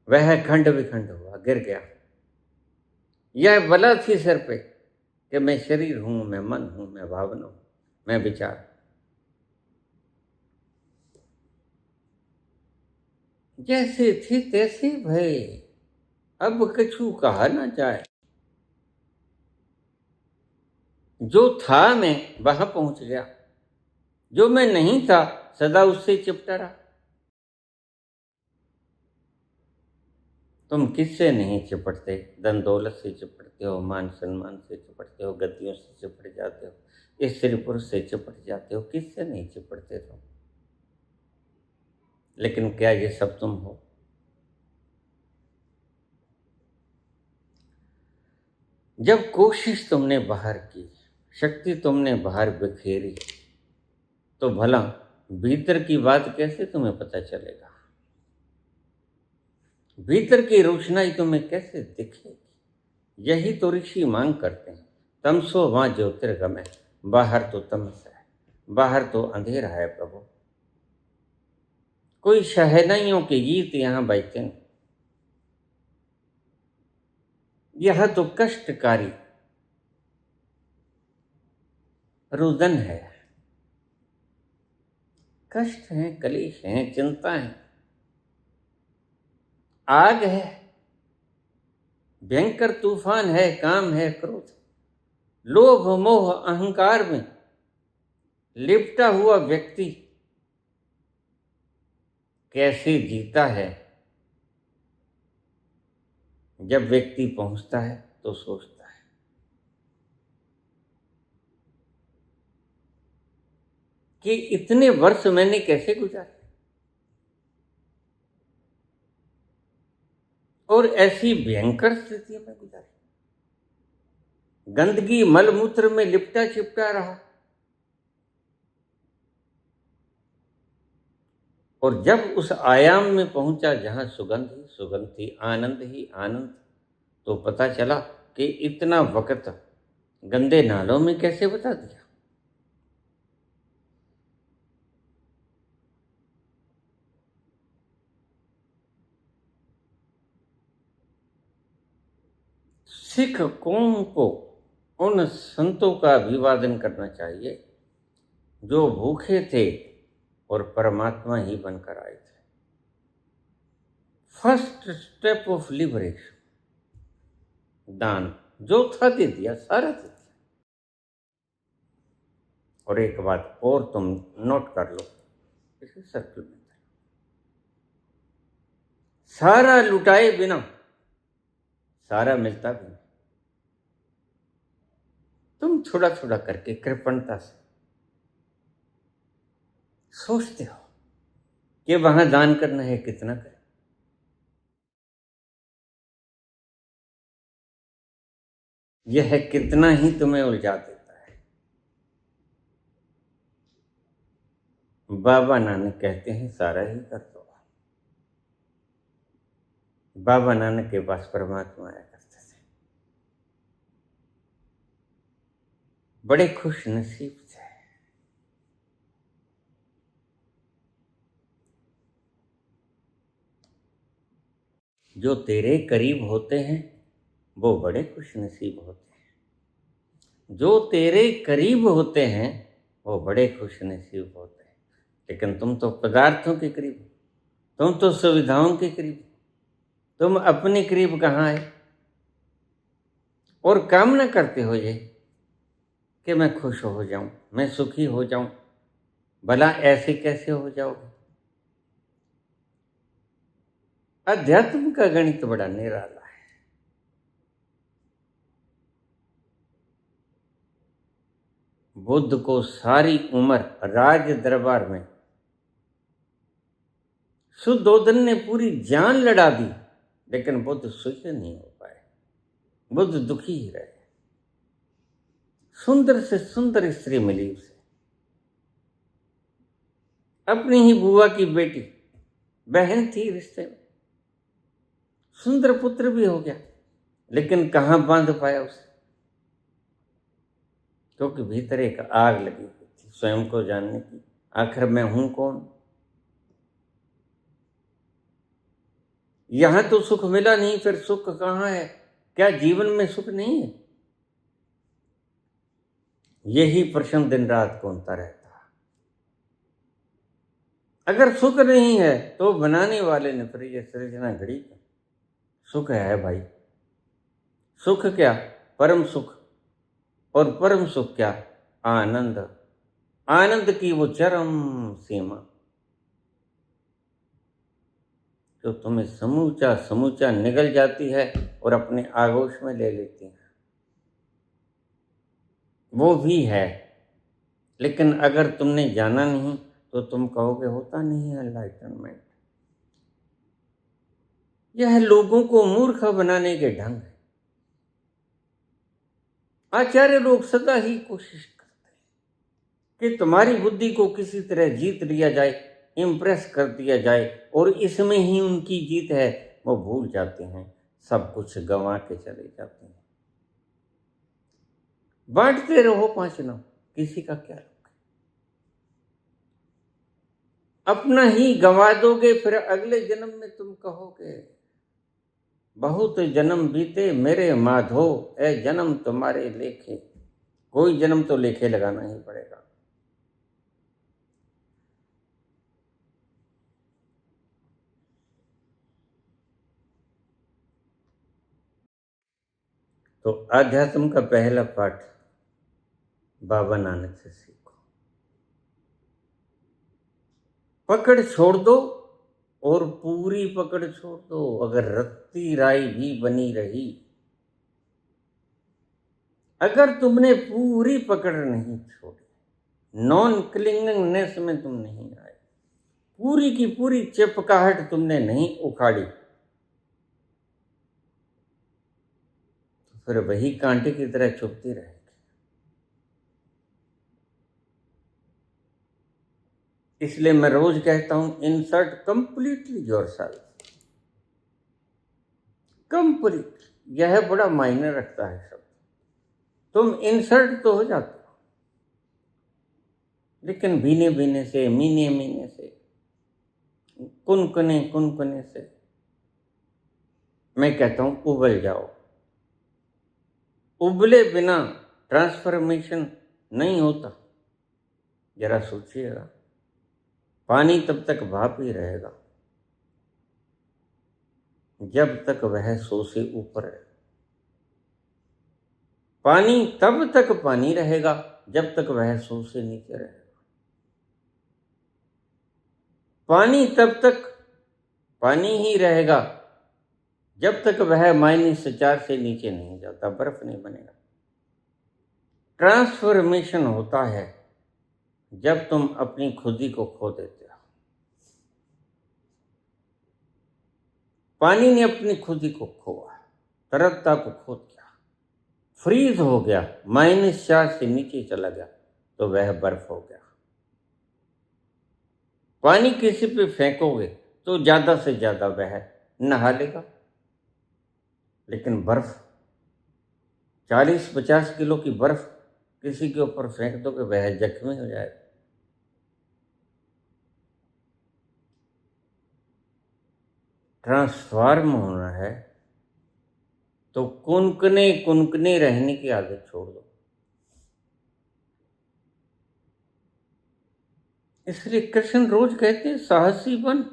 वह खंड विखंड हुआ, गिर गया। यह बला थी सिर पे कि मैं शरीर हूं, मैं मन हूं, मैं भावना हूं, मैं विचार। जैसे थे तैसे भय, अब कछु कहा ना जाए। जो था मैं वहां पहुंच गया, जो मैं नहीं था सदा उससे चिपटा रहा। तुम किससे नहीं चिपटते? धन दौलत से चिपटते हो, मान सम्मान से चिपटते हो, गद्दियों से चिपट जाते हो, इस स्त्री पुरुष से चिपट जाते हो, किससे नहीं चिपटते तुम? लेकिन क्या ये सब तुम हो? जब कोशिश तुमने बाहर की, शक्ति तुमने बाहर बिखेरी, तो भला भीतर की बात कैसे तुम्हें पता चलेगा? भीतर की रोशनाई तुम्हें कैसे दिखेगी? यही तो ऋषि मांग करते हैं। तमसो वहां ज्योतिर्गमय, बाहर तो तमस है, बाहर तो अंधेरा है प्रभु। कोई शहनाइयों के गीत यहां बजते हैं। यह तो कष्टकारी रुदन है। कष्ट है, कलेश है, चिंता है, आग है, भयंकर तूफान है, काम है, क्रोध, लोभ मोह अहंकार में लिपटा हुआ व्यक्ति कैसे जीता है? जब व्यक्ति पहुंचता है तो सोचता है कि इतने वर्ष मैंने कैसे गुजारे, और ऐसी भयंकर स्थिति में गुजारी, गंदगी मलमूत्र में लिपटा चिपटा रहा। और जब उस आयाम में पहुंचा जहां सुगंध ही सुगंध थी, आनंद ही आनंद, तो पता चला कि इतना वक्त गंदे नालों में कैसे बता दिया। सिख कौम को उन संतों का अभिवादन करना चाहिए जो भूखे थे और परमात्मा ही बनकर आए थे। फर्स्ट स्टेप ऑफ लिबरेशन, दान, जो था दे दिया, सारा दे दिया। और एक बात और तुम नोट कर लो, इसे सर्कल में, सारा लुटाए बिना सारा मिलता भी नहीं। तुम थोड़ा थोड़ा करके कृपणता से सोचते हो कि वहां दान करना है, कितना करें। यह कितना ही तुम्हें उलझा देता है। बाबा नानक कहते हैं सारा ही कर दो। बाबा नानक के पास परमात्मा आया करते थे, बड़े खुश नसीब थे। जो तेरे करीब होते हैं वो बड़े खुशनसीब होते हैं। जो तेरे करीब होते हैं वो बड़े खुशनसीब होते हैं। लेकिन तुम तो पदार्थों के करीब हो, तुम तो सुविधाओं के करीब हो, तुम अपने करीब कहाँ है? और कामना करते हो ये कि मैं खुश हो जाऊं, मैं सुखी हो जाऊं। भला ऐसे कैसे हो जाओगे? अध्यात्म का गणित बड़ा निराला है। बुद्ध को सारी उम्र राज दरबार में सुद्धोधन ने पूरी जान लड़ा दी, लेकिन बुद्ध सुखी नहीं हो पाए। बुद्ध दुखी ही रहे। सुंदर से सुंदर स्त्री मिली उसे, अपनी ही बुआ की बेटी, बहन थी रिश्ते में। सुंदर पुत्र भी हो गया, लेकिन कहां बांध पाया उसे? क्योंकि भीतर एक आग लगी हुई थी स्वयं को जानने की। आखिर मैं हूं कौन? यहां तो सुख मिला नहीं, फिर सुख कहां है? क्या जीवन में सुख नहीं है? यही प्रश्न दिन रात घूमता रहता। अगर सुख नहीं है तो बनाने वाले ने फिर ये सृजना घड़ी। सुख है भाई, सुख क्या? परम सुख। और परम सुख क्या? आनंद। आनंद की वो चरम सीमा जो तुम्हें समूचा समूचा निगल जाती है और अपने आगोश में ले लेती है, वो भी है। लेकिन अगर तुमने जाना नहीं तो तुम कहोगे होता नहीं है एनलाइटनमेंट। यह लोगों को मूर्ख बनाने के ढंग है। आचार्य लोग सदा ही कोशिश करते हैं कि तुम्हारी बुद्धि को किसी तरह जीत लिया जाए, इम्प्रेस कर दिया जाए, और इसमें ही उनकी जीत है। वो भूल जाते हैं, सब कुछ गंवा के चले जाते हैं। बांटते रहो 5 9, किसी का क्या? अपना ही गंवा दोगे, फिर अगले जन्म में तुम कहोगे बहुत जन्म बीते मेरे माधो, ए जन्म तुम्हारे लेखे। कोई जन्म तो लेखे लगाना ही पड़ेगा। तो आध्यात्म का पहला पाठ बाबा नानक से सीखो। पकड़ छोड़ दो और पूरी पकड़ छोड़ दो। अगर रत्ती राई भी बनी रही, अगर तुमने पूरी पकड़ नहीं छोड़ी, नॉन क्लिंगिंगनेस में तुम नहीं आए, पूरी की पूरी चिपकाहट तुमने नहीं उखाड़ी, तो फिर वही कांटे की तरह चुभती रहेगी। इसलिए मैं रोज कहता हूं, इंसर्ट कंप्लीटली योरसेल्फ। कंप्लीट, यह बड़ा मायने रखता है शब्द। तुम इंसर्ट तो हो जाते हो, लेकिन भीने भीने से, मीने मीने से, कुनकुने से मैं कहता हूं उबल जाओ। उबले बिना ट्रांसफॉर्मेशन नहीं होता। जरा सोचिएगा, पानी तब तक भाप ही रहेगा जब तक वह 100 से ऊपर है। पानी तब तक पानी रहेगा जब तक वह 100 से नीचे रहेगा। पानी तब तक पानी ही रहेगा जब तक वह -4 से नीचे नहीं जाता, बर्फ नहीं बनेगा। ट्रांसफॉर्मेशन होता है जब तुम अपनी खुदी को खो देते हो। पानी ने अपनी खुदी को खोआ, तरलता को खो दिया, फ्रीज हो गया, -4 से नीचे चला गया, तो वह बर्फ हो गया। पानी किसी पे फेंकोगे तो ज्यादा से ज्यादा वह नहा लेगा, लेकिन बर्फ 40-50 किलो की बर्फ किसी के ऊपर फेंक दोगे, वह जख्मी हो जाएगा। ट्रांसफॉर्म होना है तो कुनकुने कुनकुने रहने की आदत छोड़ दो। इसलिए कृष्ण रोज कहते हैं साहसी बन।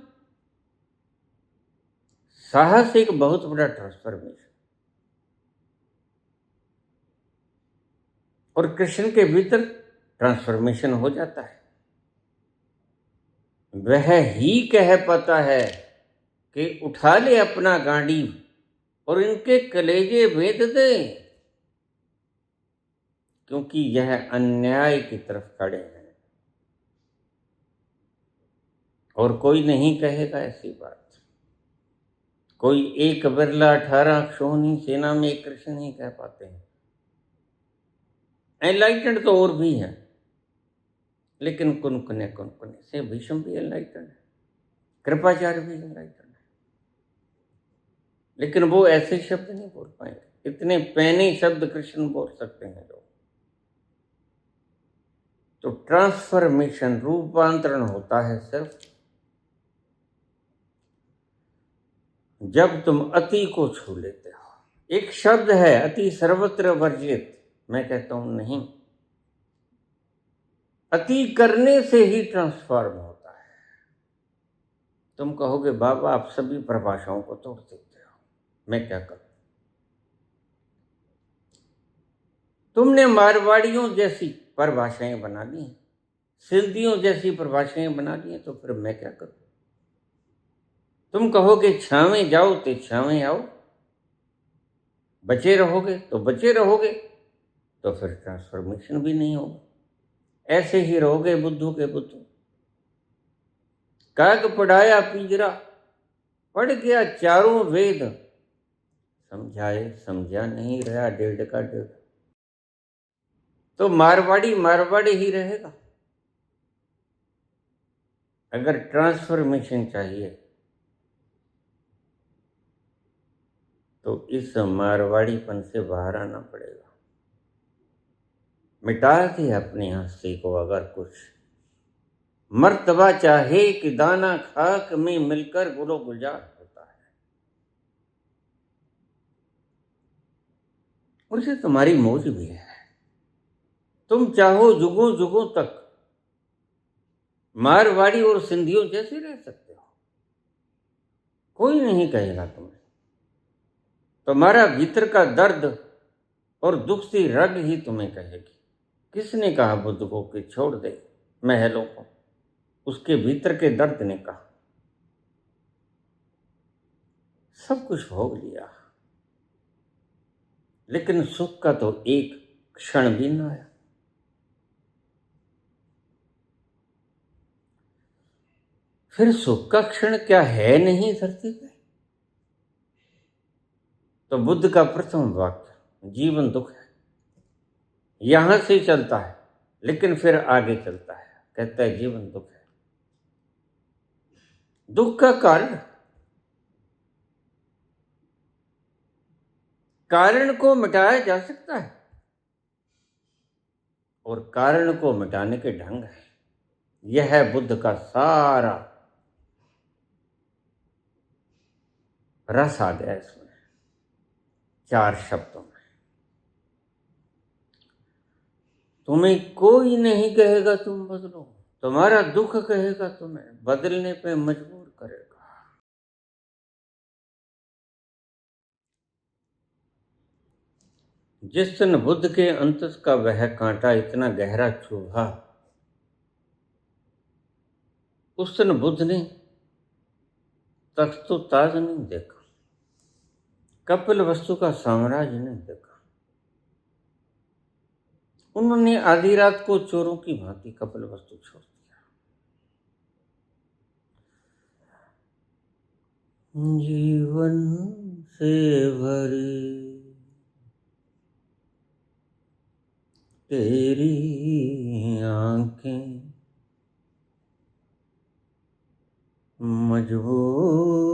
साहस एक बहुत बड़ा ट्रांसफॉर्मेशन, और कृष्ण के भीतर ट्रांसफॉर्मेशन हो जाता है। वह ही कह पाता है कि उठा ले अपना गांडी और इनके कलेजे भेद दे, क्योंकि यह अन्याय की तरफ खड़े हैं। और कोई नहीं कहेगा ऐसी बात। कोई एक बिरला 18 क्षोणी सेना में एक कृष्ण नहीं कह पाते हैं। एनलाइटेंड तो और भी है, लेकिन कुनकुने कुनकुने से भीष्म भी एनलाइटेंड है, कृपाचार्य भी एनलाइटेंड है, लेकिन वो ऐसे शब्द नहीं बोल पाएंगे। इतने पैने शब्द कृष्ण बोल सकते हैं जो। तो ट्रांसफॉर्मेशन, रूपांतरण होता है सिर्फ जब तुम अति को छू लेते हो। एक शब्द है अति सर्वत्र वर्जित, मैं कहता हूं नहीं, अति करने से ही ट्रांसफॉर्म होता है। तुम कहोगे बाबा आप सभी परिभाषाओं को तोड़ देते हो, मैं क्या करूं? तुमने मारवाड़ियों जैसी परिभाषाएं बना ली, सिंधियों जैसी परिभाषाएं बना ली, तो फिर मैं क्या करूं? तुम कहोगे छावे जाओ तो छावे आओ, बचे रहोगे तो बचे रहोगे, तो फिर ट्रांसफॉर्मेशन भी नहीं होगा। ऐसे ही रहोगे बुद्धू के बुद्धू। काग पढ़ाया पिंजरा, पढ़ गया चारों वेद, समझाए समझा नहीं, रहा डेढ़ का डेढ़। तो मारवाड़ी मारवाड़ी ही रहेगा। अगर ट्रांसफॉर्मेशन चाहिए तो इस मारवाड़ीपन से बाहर आना पड़ेगा। मिटा दे अपने हंसी को अगर कुछ, मर्तबा चाहे कि दाना खाक में मिलकर गुलो गुलजार होता है। और इसे तुम्हारी मौज भी है। तुम चाहो जुगों जुगों तक मारवाड़ी और सिंधियों जैसे रह सकते हो, कोई नहीं कहेगा तुम्हें। तुम्हारा भीतर का दर्द और दुख सी रग ही तुम्हें कहेगी। किसने कहा बुद्ध को कि छोड़ दे महलों को? उसके भीतर के दर्द ने कहा। सब कुछ भोग लिया, लेकिन सुख का तो एक क्षण भी ना आया। फिर सुख का क्षण क्या है नहीं धरती पे? तो बुद्ध का प्रथम वाक्य जीवन दुख है, यहां से चलता है लेकिन फिर आगे चलता है। कहता है जीवन दुख है। दुख का कारण, कारण को मिटाया जा सकता है, और कारण को मिटाने के ढंग है। यह है बुद्ध का सारा रस आ गया इसमें, 4 शब्दों में। तुम्हें कोई नहीं कहेगा तुम बदलो, तुम्हारा दुख कहेगा तुम्हें बदलने पे मजबूर करेगा। जिस दिन बुद्ध के अंतस का वह कांटा इतना गहरा चुभा, उस दिन बुद्ध ने तख्तो ताज नहीं देखा, कपिल वस्तु का साम्राज्य नहीं देखा। उन्होंने आधी रात को चोरों की भांति कपिल वस्तु छोड़ दिया। जीवन से भरी तेरी आंखें मजबूर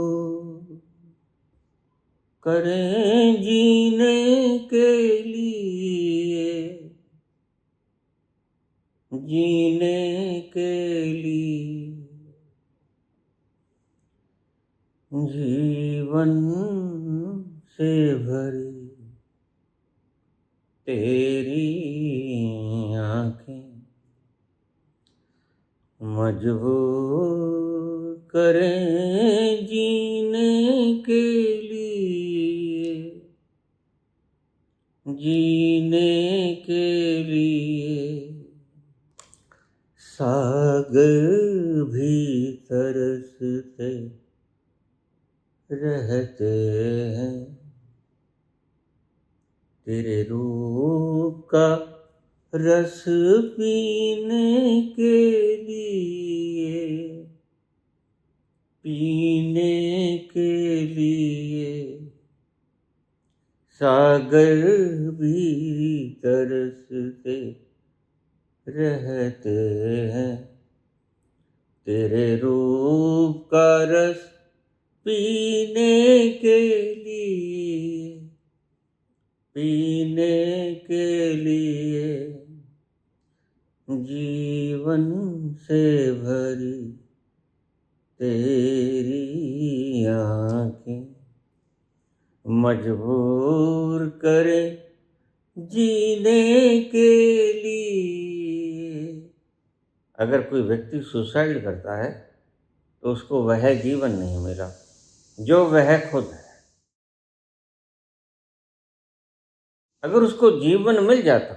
करें जीने के लिए, जीने के लिए। जीवन से भरी तेरी आँखें मजबूर करें जीने के लिए, जीने के लिए। सागर भी तरसते रहते हैं तेरे रूप का रस पीने के लिए, पीने के लिए। सागर भी तरसते रहते हैं तेरे रूप का रस पीने के लिए, पीने के लिए। जीवन से भरी तेरी आँखें मजबूर करे जीने के लिए। अगर कोई व्यक्ति सुसाइड करता है तो उसको वह जीवन नहीं मिला जो वह खुद है। अगर उसको जीवन मिल जाता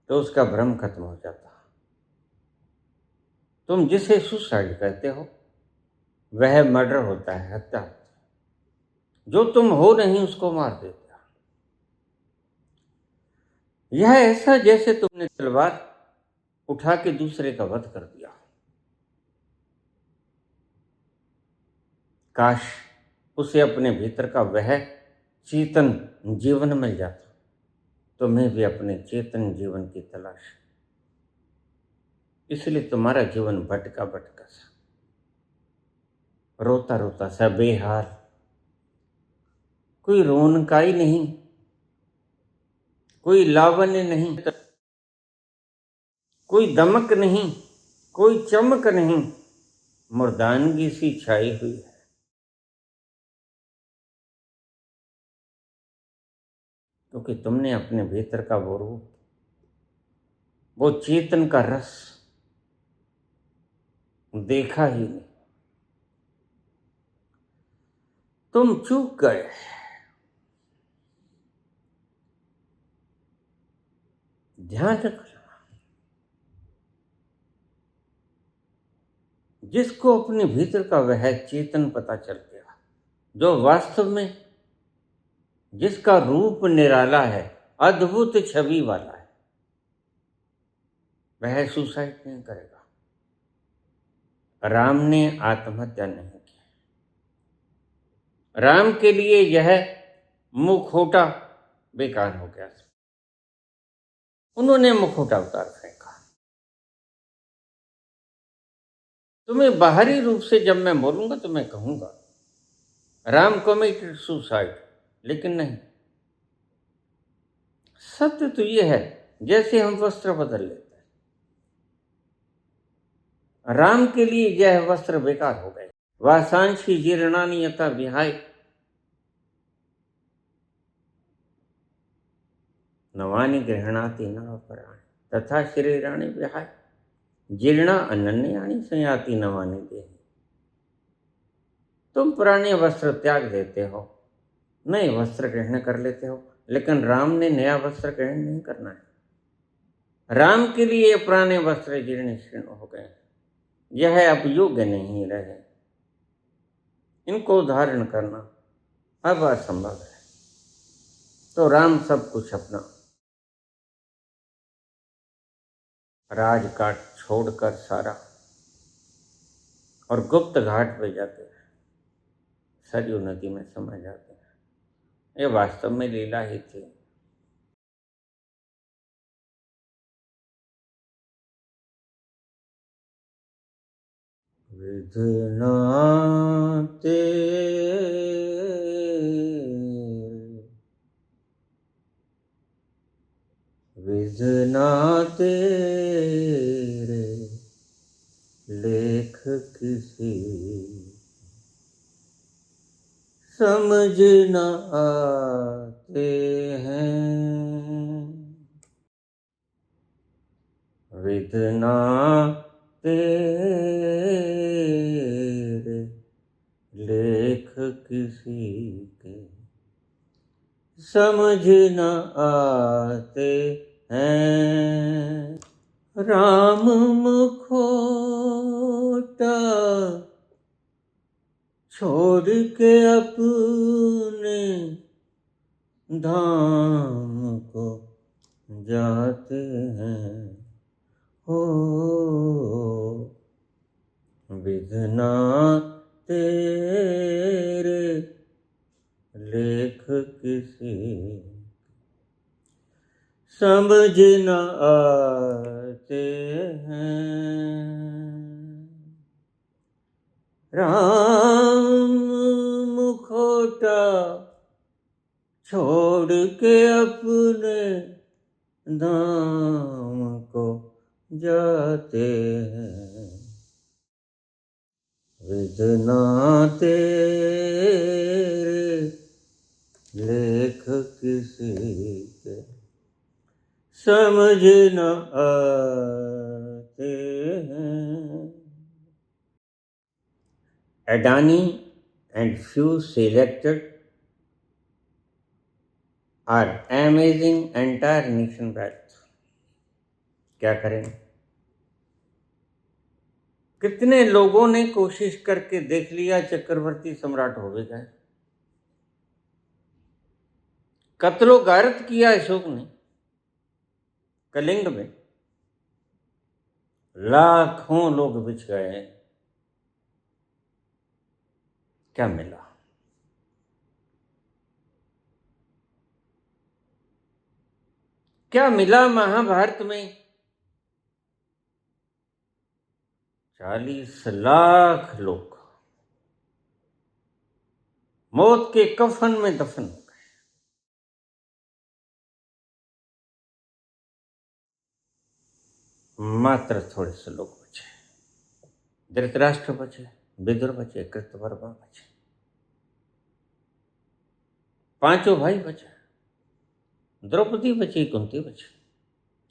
तो उसका भ्रम खत्म हो जाता। तुम जिसे सुसाइड कहते हो वह मर्डर होता है, हत्या होती है। जो तुम हो नहीं उसको मार देते हो। यह ऐसा जैसे तुमने तलवार उठा के दूसरे का वध कर दिया। काश उसे अपने भीतर का वह चेतन जीवन मिल जाता। तुम्हें भी अपने चेतन जीवन की तलाश, इसलिए तुम्हारा जीवन भटका भटका सा, रोता रोता सा, बेहाल। कोई रौनकाई नहीं, कोई लावण्य नहीं, कोई दमक नहीं, कोई चमक नहीं, मुर्दानगी सी छाई हुई है। क्योंकि तुमने अपने भीतर का वो रूप, वो चेतन का रस देखा ही नहीं। तुम चूक गए। ध्यान रखना, जिसको अपने भीतर का वह चेतन पता चल गया, जो वास्तव में जिसका रूप निराला है, अद्भुत छवि वाला है, वह सुसाइड नहीं करेगा। राम ने आत्महत्या नहीं की। राम के लिए यह मुखौटा बेकार हो गया। उन्होंने मुखौटा उतार फेंका। तुम्हें बाहरी रूप से जब मैं बोलूंगा तो मैं कहूंगा राम कमिटेड सुसाइड, लेकिन नहीं। सत्य तो यह है जैसे हम वस्त्र बदल लेते हैं, राम के लिए यह वस्त्र बेकार हो गए। वासांशी जीर्णानि यथा विहाय नवानि गृह्णाति नवपराणि तथा शरीराणि विहाय जीर्णा अनन्यानि संयाति नवानि देहि। तुम पुराने वस्त्र त्याग देते हो, नए वस्त्र ग्रहण कर लेते हो, लेकिन राम ने नया वस्त्र ग्रहण नहीं करना है। राम के लिए ये पुराने वस्त्र जीर्ण शीर्ण हो गए, यह अब योग्य नहीं रहे। इनको धारण करना अब असंभव है। तो राम सब कुछ अपना राजकाट छोड़कर सारा और गुप्त घाट पे जाते हैं, सरयू नदी में समा जाते हैं। ये वास्तव में लीला ही थी। विधना तेरे विधना तेरे लेख किसी समझ न आते हैं, विधना तेरे लेख किसी के समझ न आते हैं। राम मुखोटा छोड़ के अपने धाम को जाते हैं, हो विधना तेरे लेख किसी समझ न आते हैं। राम मुखोटा छोड़ के अपने धाम को जाते हैं, विधना तेरे लेख किसी के समझ न आते हैं। Adani and few selected are amazing entire nation wealth. क्या करें? कितने लोगों ने कोशिश करके देख लिया, चक्रवर्ती सम्राट हो भी गए। कत्लो गारत किया अशोक ने कलिंग में, लाखों लोग बिछ गए, क्या मिला? क्या मिला महाभारत में? 40 लाख लोग मौत के कफन में दफन हो गए। मात्र थोड़े से लोग बचे, धृतराष्ट्र बचे, विदुर बचे, कृतवर्मा बचे, 5 भाई बचे, द्रौपदी बची, कुंती बची,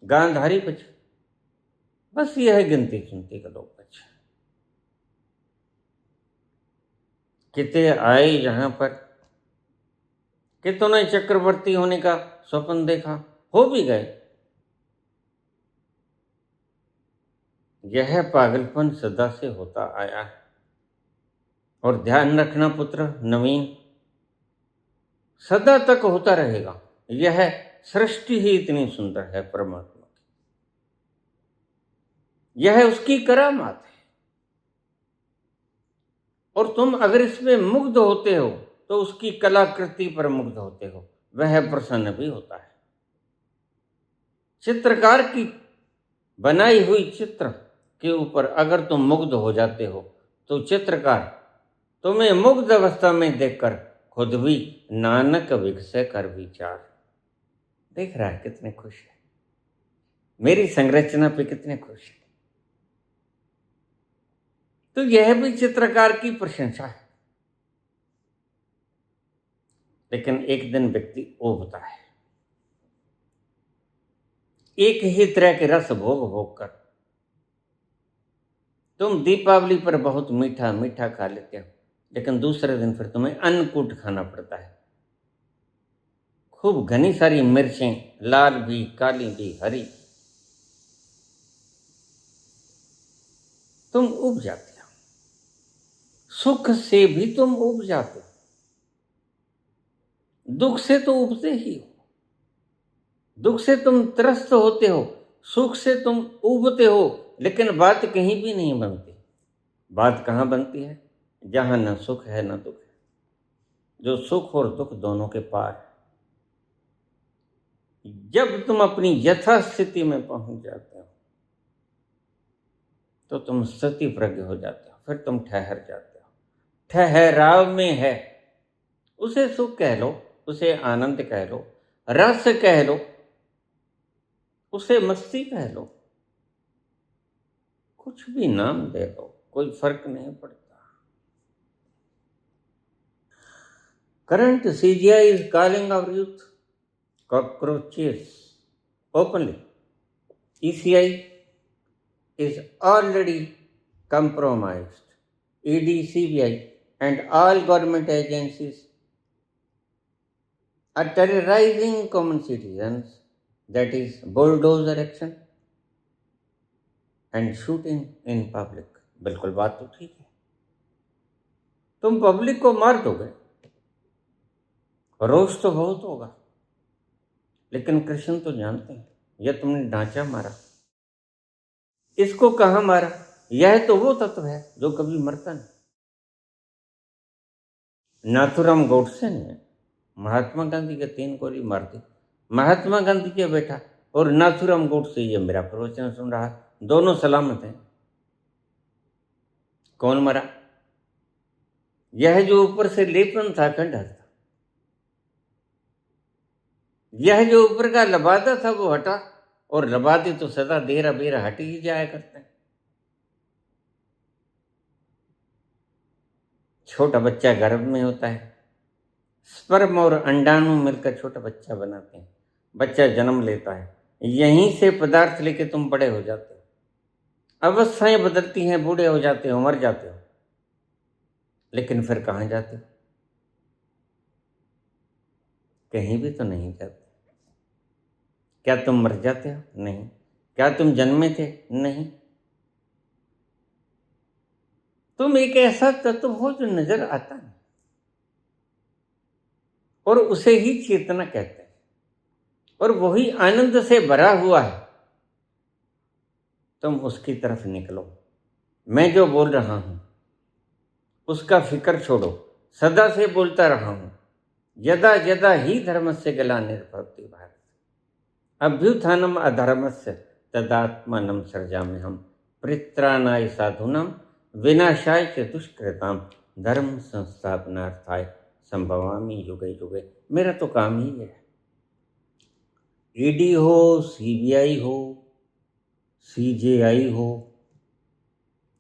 गांधारी बची, बस यह है गिनती चुनती का लोग बचे। कितने आए जहां पर, कितनों ने चक्रवर्ती होने का स्वप्न देखा, हो भी गए। यह पागलपन सदा से होता आया है। और ध्यान रखना पुत्र नवीन, सदा तक होता रहेगा। यह सृष्टि ही इतनी सुंदर है परमात्मा की, यह उसकी करामात है। और तुम अगर इसमें मुग्ध होते हो तो उसकी कलाकृति पर मुग्ध होते हो, वह प्रसन्न भी होता है। चित्रकार की बनाई हुई चित्र के ऊपर अगर तुम मुग्ध हो जाते हो तो चित्रकार तुम्हें मुग्ध अवस्था में देखकर खुद भी नानक विकसे कर विचार। देख रहा है कितने खुश है, मेरी संरचना पे कितने खुश है। तो यह भी चित्रकार की प्रशंसा है। लेकिन एक दिन व्यक्ति उबता है, एक ही तरह के रस भोग भोग कर। तुम दीपावली पर बहुत मीठा मीठा खा लेते हो, लेकिन दूसरे दिन फिर तुम्हें अन्नकूट खाना पड़ता है। खूब घनी सारी मिर्चें, लाल भी, काली भी, हरी। तुम उब जाते हो, सुख से भी तुम उब जाते हो, दुख से तो उबते ही हो। दुख से तुम त्रस्त होते हो, सुख से तुम उबते हो, लेकिन बात कहीं भी नहीं बनती। बात कहाँ बनती है? जहां न सुख है न दुख है, जो सुख और दुख दोनों के पार है। जब तुम अपनी यथास्थिति में पहुंच जाते हो तो तुम स्थिति प्रज्ञ हो जाते हो, फिर तुम ठहर जाते हो। ठहराव में है, उसे सुख कह लो, उसे आनंद कह लो, रस कह लो, उसे मस्ती कह लो, कुछ भी नाम दे दो, कोई फर्क नहीं पड़ता। Current CGI is calling our youth cockroaches openly. ECI is already compromised. ED, CBI, and all government agencies are terrorizing common citizens, that is bulldozer action and shooting in public. बिल्कुल बात तो ठीक है, तुम पब्लिक को मार दोगे, रोष तो बहुत होगा, लेकिन कृष्ण तो जानते हैं यह तुमने ढांचा मारा, इसको कहाँ मारा? यह तो वो तत्व है जो कभी मरता नहीं। नाथूराम गोडसे ने महात्मा गांधी के 3 गोली मार दी। महात्मा गांधी के बेटा और नाथूराम गोडसे, ये मेरा प्रवचन सुन रहा, दोनों सलामत हैं। कौन मरा? यह जो ऊपर से लेपन था, खंडहर था, यह जो ऊपर का लबादा था वो हटा, और लबादे तो सदा देरा बेरा हट ही जाया करते हैं। छोटा बच्चा गर्भ में होता है, स्पर्म और अंडाणु मिलकर छोटा बच्चा बनाते हैं, बच्चा जन्म लेता है, यहीं से पदार्थ लेके तुम बड़े हो जाते हो, अवस्थाएं बदलती हैं, बूढ़े हो जाते हो, मर जाते हो, लेकिन फिर कहाँ जाते हो? कहीं भी तो नहीं जाते। क्या तुम मर जाते हो? नहीं। क्या तुम जन्मे थे? नहीं। तुम एक ऐसा तत्व हो जो नजर आता नहीं, और उसे ही चेतना कहते हैं, और वही आनंद से भरा हुआ है। तुम उसकी तरफ निकलो। मैं जो बोल रहा हूं उसका फिक्र छोड़ो, सदा से बोलता रहा हूं, यदा यदा ही धर्मस्य ग्लानिर्भवति भारत अभ्युत्थानम अधर्मस्य तदात्मानं सृजाम्यहम् परित्राणाय साधूनां विनाशाय च दुष्कृतां धर्म संस्थापनार्थाय संभवामि युगे युगे। मेरा तो काम ही है। ईडी हो, सीबीआई हो, सीजेआई हो,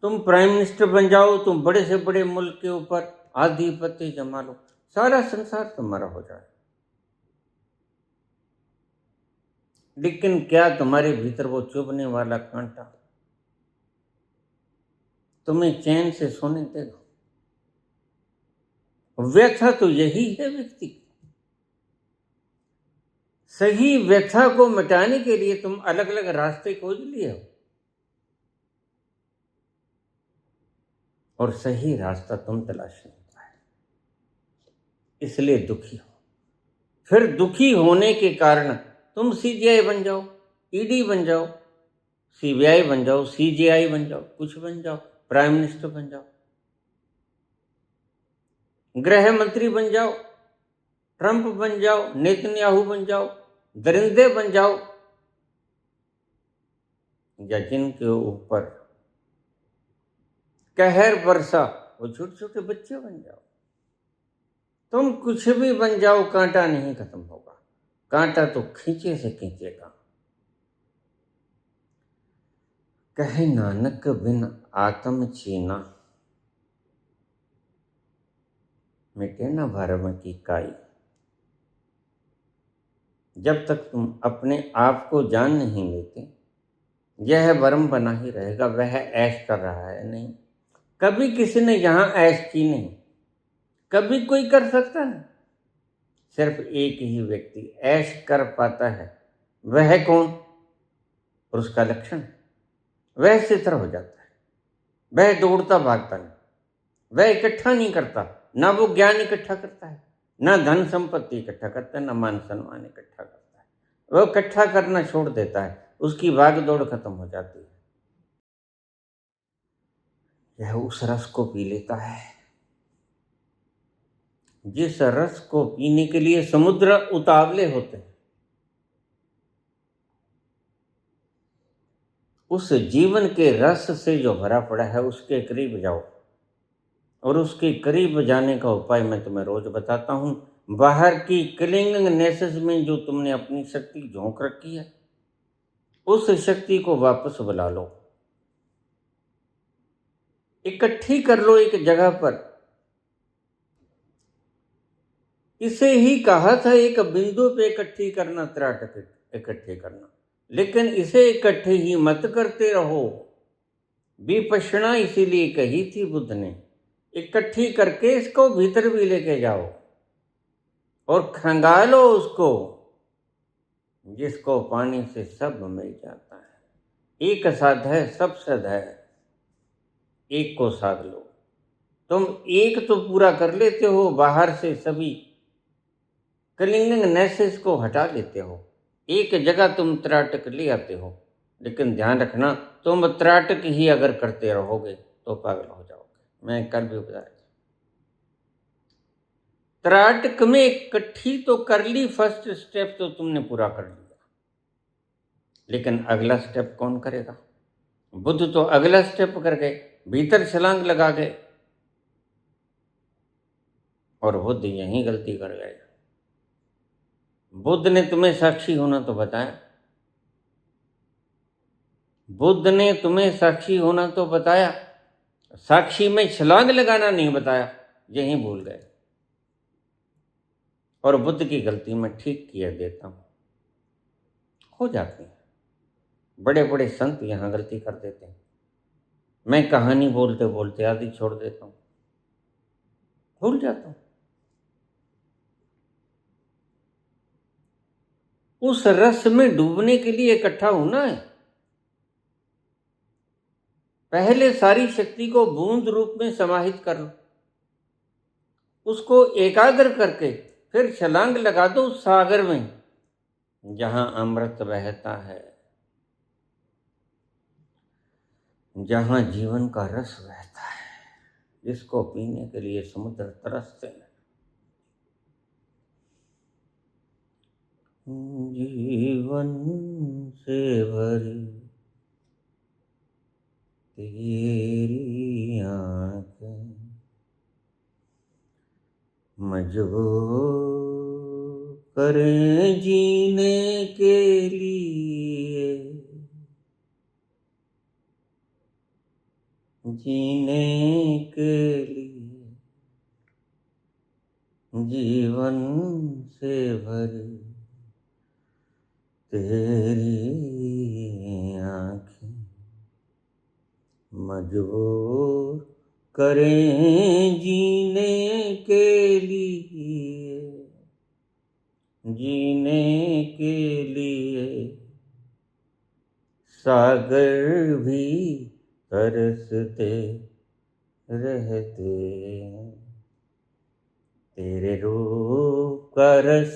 तुम प्राइम मिनिस्टर बन जाओ, तुम बड़े से बड़े मुल्क के ऊपर आधिपत्य जमा लो, सारा संसार तुम्हारा हो जाए, लेकिन क्या तुम्हारे भीतर वो चुभने वाला कांटा तुम्हें चैन से सोने देगा? व्यथा तो यही है व्यक्ति। सही व्यथा को मिटाने के लिए तुम अलग अलग रास्ते खोज लिए हो, और सही रास्ता तुम तलाश नहीं पाए, इसलिए दुखी हो। फिर दुखी होने के कारण तुम सीजीआई बन जाओ, ईडी बन जाओ, सीबीआई बन जाओ, सीजेआई बन जाओ, कुछ बन जाओ, प्राइम मिनिस्टर बन जाओ, गृह मंत्री बन जाओ, ट्रंप बन जाओ, नेतन्याहू बन जाओ, दरिंदे बन जाओ, या जिनके ऊपर कहर बरसा वो छोटे छोटे बच्चे बन जाओ। तुम कुछ भी बन जाओ, कांटा नहीं खत्म होगा, कांटा तो खींचे से खींचेगा। कहे नानक बिन आत्म चीना, मिटे न भरम की काई। जब तक तुम अपने आप को जान नहीं लेते, यह भरम बना ही रहेगा। वह ऐश कर रहा है, नहीं, कभी किसी ने यहां ऐश की नहीं, कभी कोई कर सकता नहीं। सिर्फ एक ही व्यक्ति ऐश कर पाता है, वह कौन? और उसका लक्षण, वह सितर हो जाता है, वह दौड़ता भागता नहीं, वह इकट्ठा नहीं करता, ना वो ज्ञान इकट्ठा करता है, ना धन संपत्ति इकट्ठा करता है, ना मान सम्मान इकट्ठा करता है। वह इकट्ठा करना छोड़ देता है, उसकी भाग दौड़ खत्म हो जाती है। यह उस रस को पी लेता है जिस रस को पीने के लिए समुद्र उतावले होते हैं। उस जीवन के रस से जो भरा पड़ा है उसके करीब जाओ, और उसके करीब जाने का उपाय मैं तुम्हें रोज बताता हूं। बाहर की क्लिंगिंग नेसेस में जो तुमने अपनी शक्ति झोंक रखी है, उस शक्ति को वापस बुला लो। इकट्ठी कर लो एक जगह पर। इसे ही कहा था एक बिंदु पे इकट्ठी करना, त्राटक इकट्ठे करना, लेकिन इसे इकट्ठे ही मत करते रहो। विपश्यना इसीलिए कही थी बुद्ध ने, इकट्ठी करके इसको भीतर भी लेके जाओ और खंगालो उसको, जिसको पानी से सब मिल जाता है। एक साध है सब सद है, एक को साध लो। तुम एक तो पूरा कर लेते हो, बाहर से सभी क्लिंगिंग नेसेस को हटा लेते हो, एक जगह तुम त्राटक ले आते हो, लेकिन ध्यान रखना तुम त्राटक ही अगर करते रहोगे तो पागल हो जाओगे। मैं कल भी बताया, त्राटक में इकट्ठी तो कर ली, फर्स्ट स्टेप तो तुमने पूरा कर लिया, लेकिन अगला स्टेप कौन करेगा? बुद्ध तो अगला स्टेप कर गए, भीतर छलांग लगा गए, और बुद्ध यही गलती कर गए। बुद्ध ने तुम्हें साक्षी होना तो बताया, बुद्ध ने तुम्हें साक्षी होना तो बताया, साक्षी में छलांग लगाना नहीं बताया, यही भूल गए। और बुद्ध की गलती मैं ठीक किया देता हूं, हो जाती है। बड़े बड़े संत यहां गलती कर देते हैं, मैं कहानी बोलते बोलते आदि छोड़ देता हूं, भूल जाता हूं। उस रस में डूबने के लिए इकट्ठा होना है। पहले सारी शक्ति को बूंद रूप में समाहित कर लो, उसको एकाग्र करके फिर छलांग लगा दो उस सागर में जहां अमृत बहता है, जहां जीवन का रस बहता है, जिसको पीने के लिए समुद्र तरसते हैं। जीवन से भरी तेरी आंखें मजबूर करें जीने के लिए, जीने के लिए, जीवन से भरी तेरी आंखें मजबूर करें जीने के लिए, जीने के लिए। सागर भी तरसते रहते हैं, तेरे रूप का रस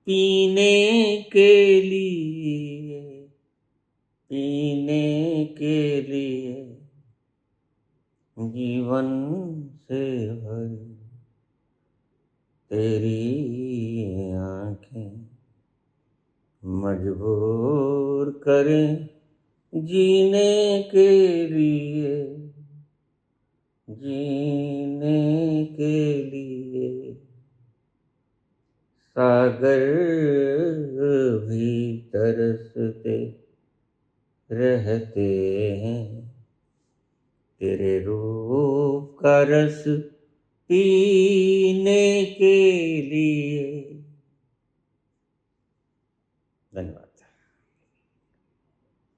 पीने के लिए, पीने के लिए। जीवन से भरी तेरी आंखें मजबूर करें जीने के लिए, जीने के लिए। सागर भी तरसते रहते हैं, तेरे रूप का रस पीने के लिए। धन्यवाद।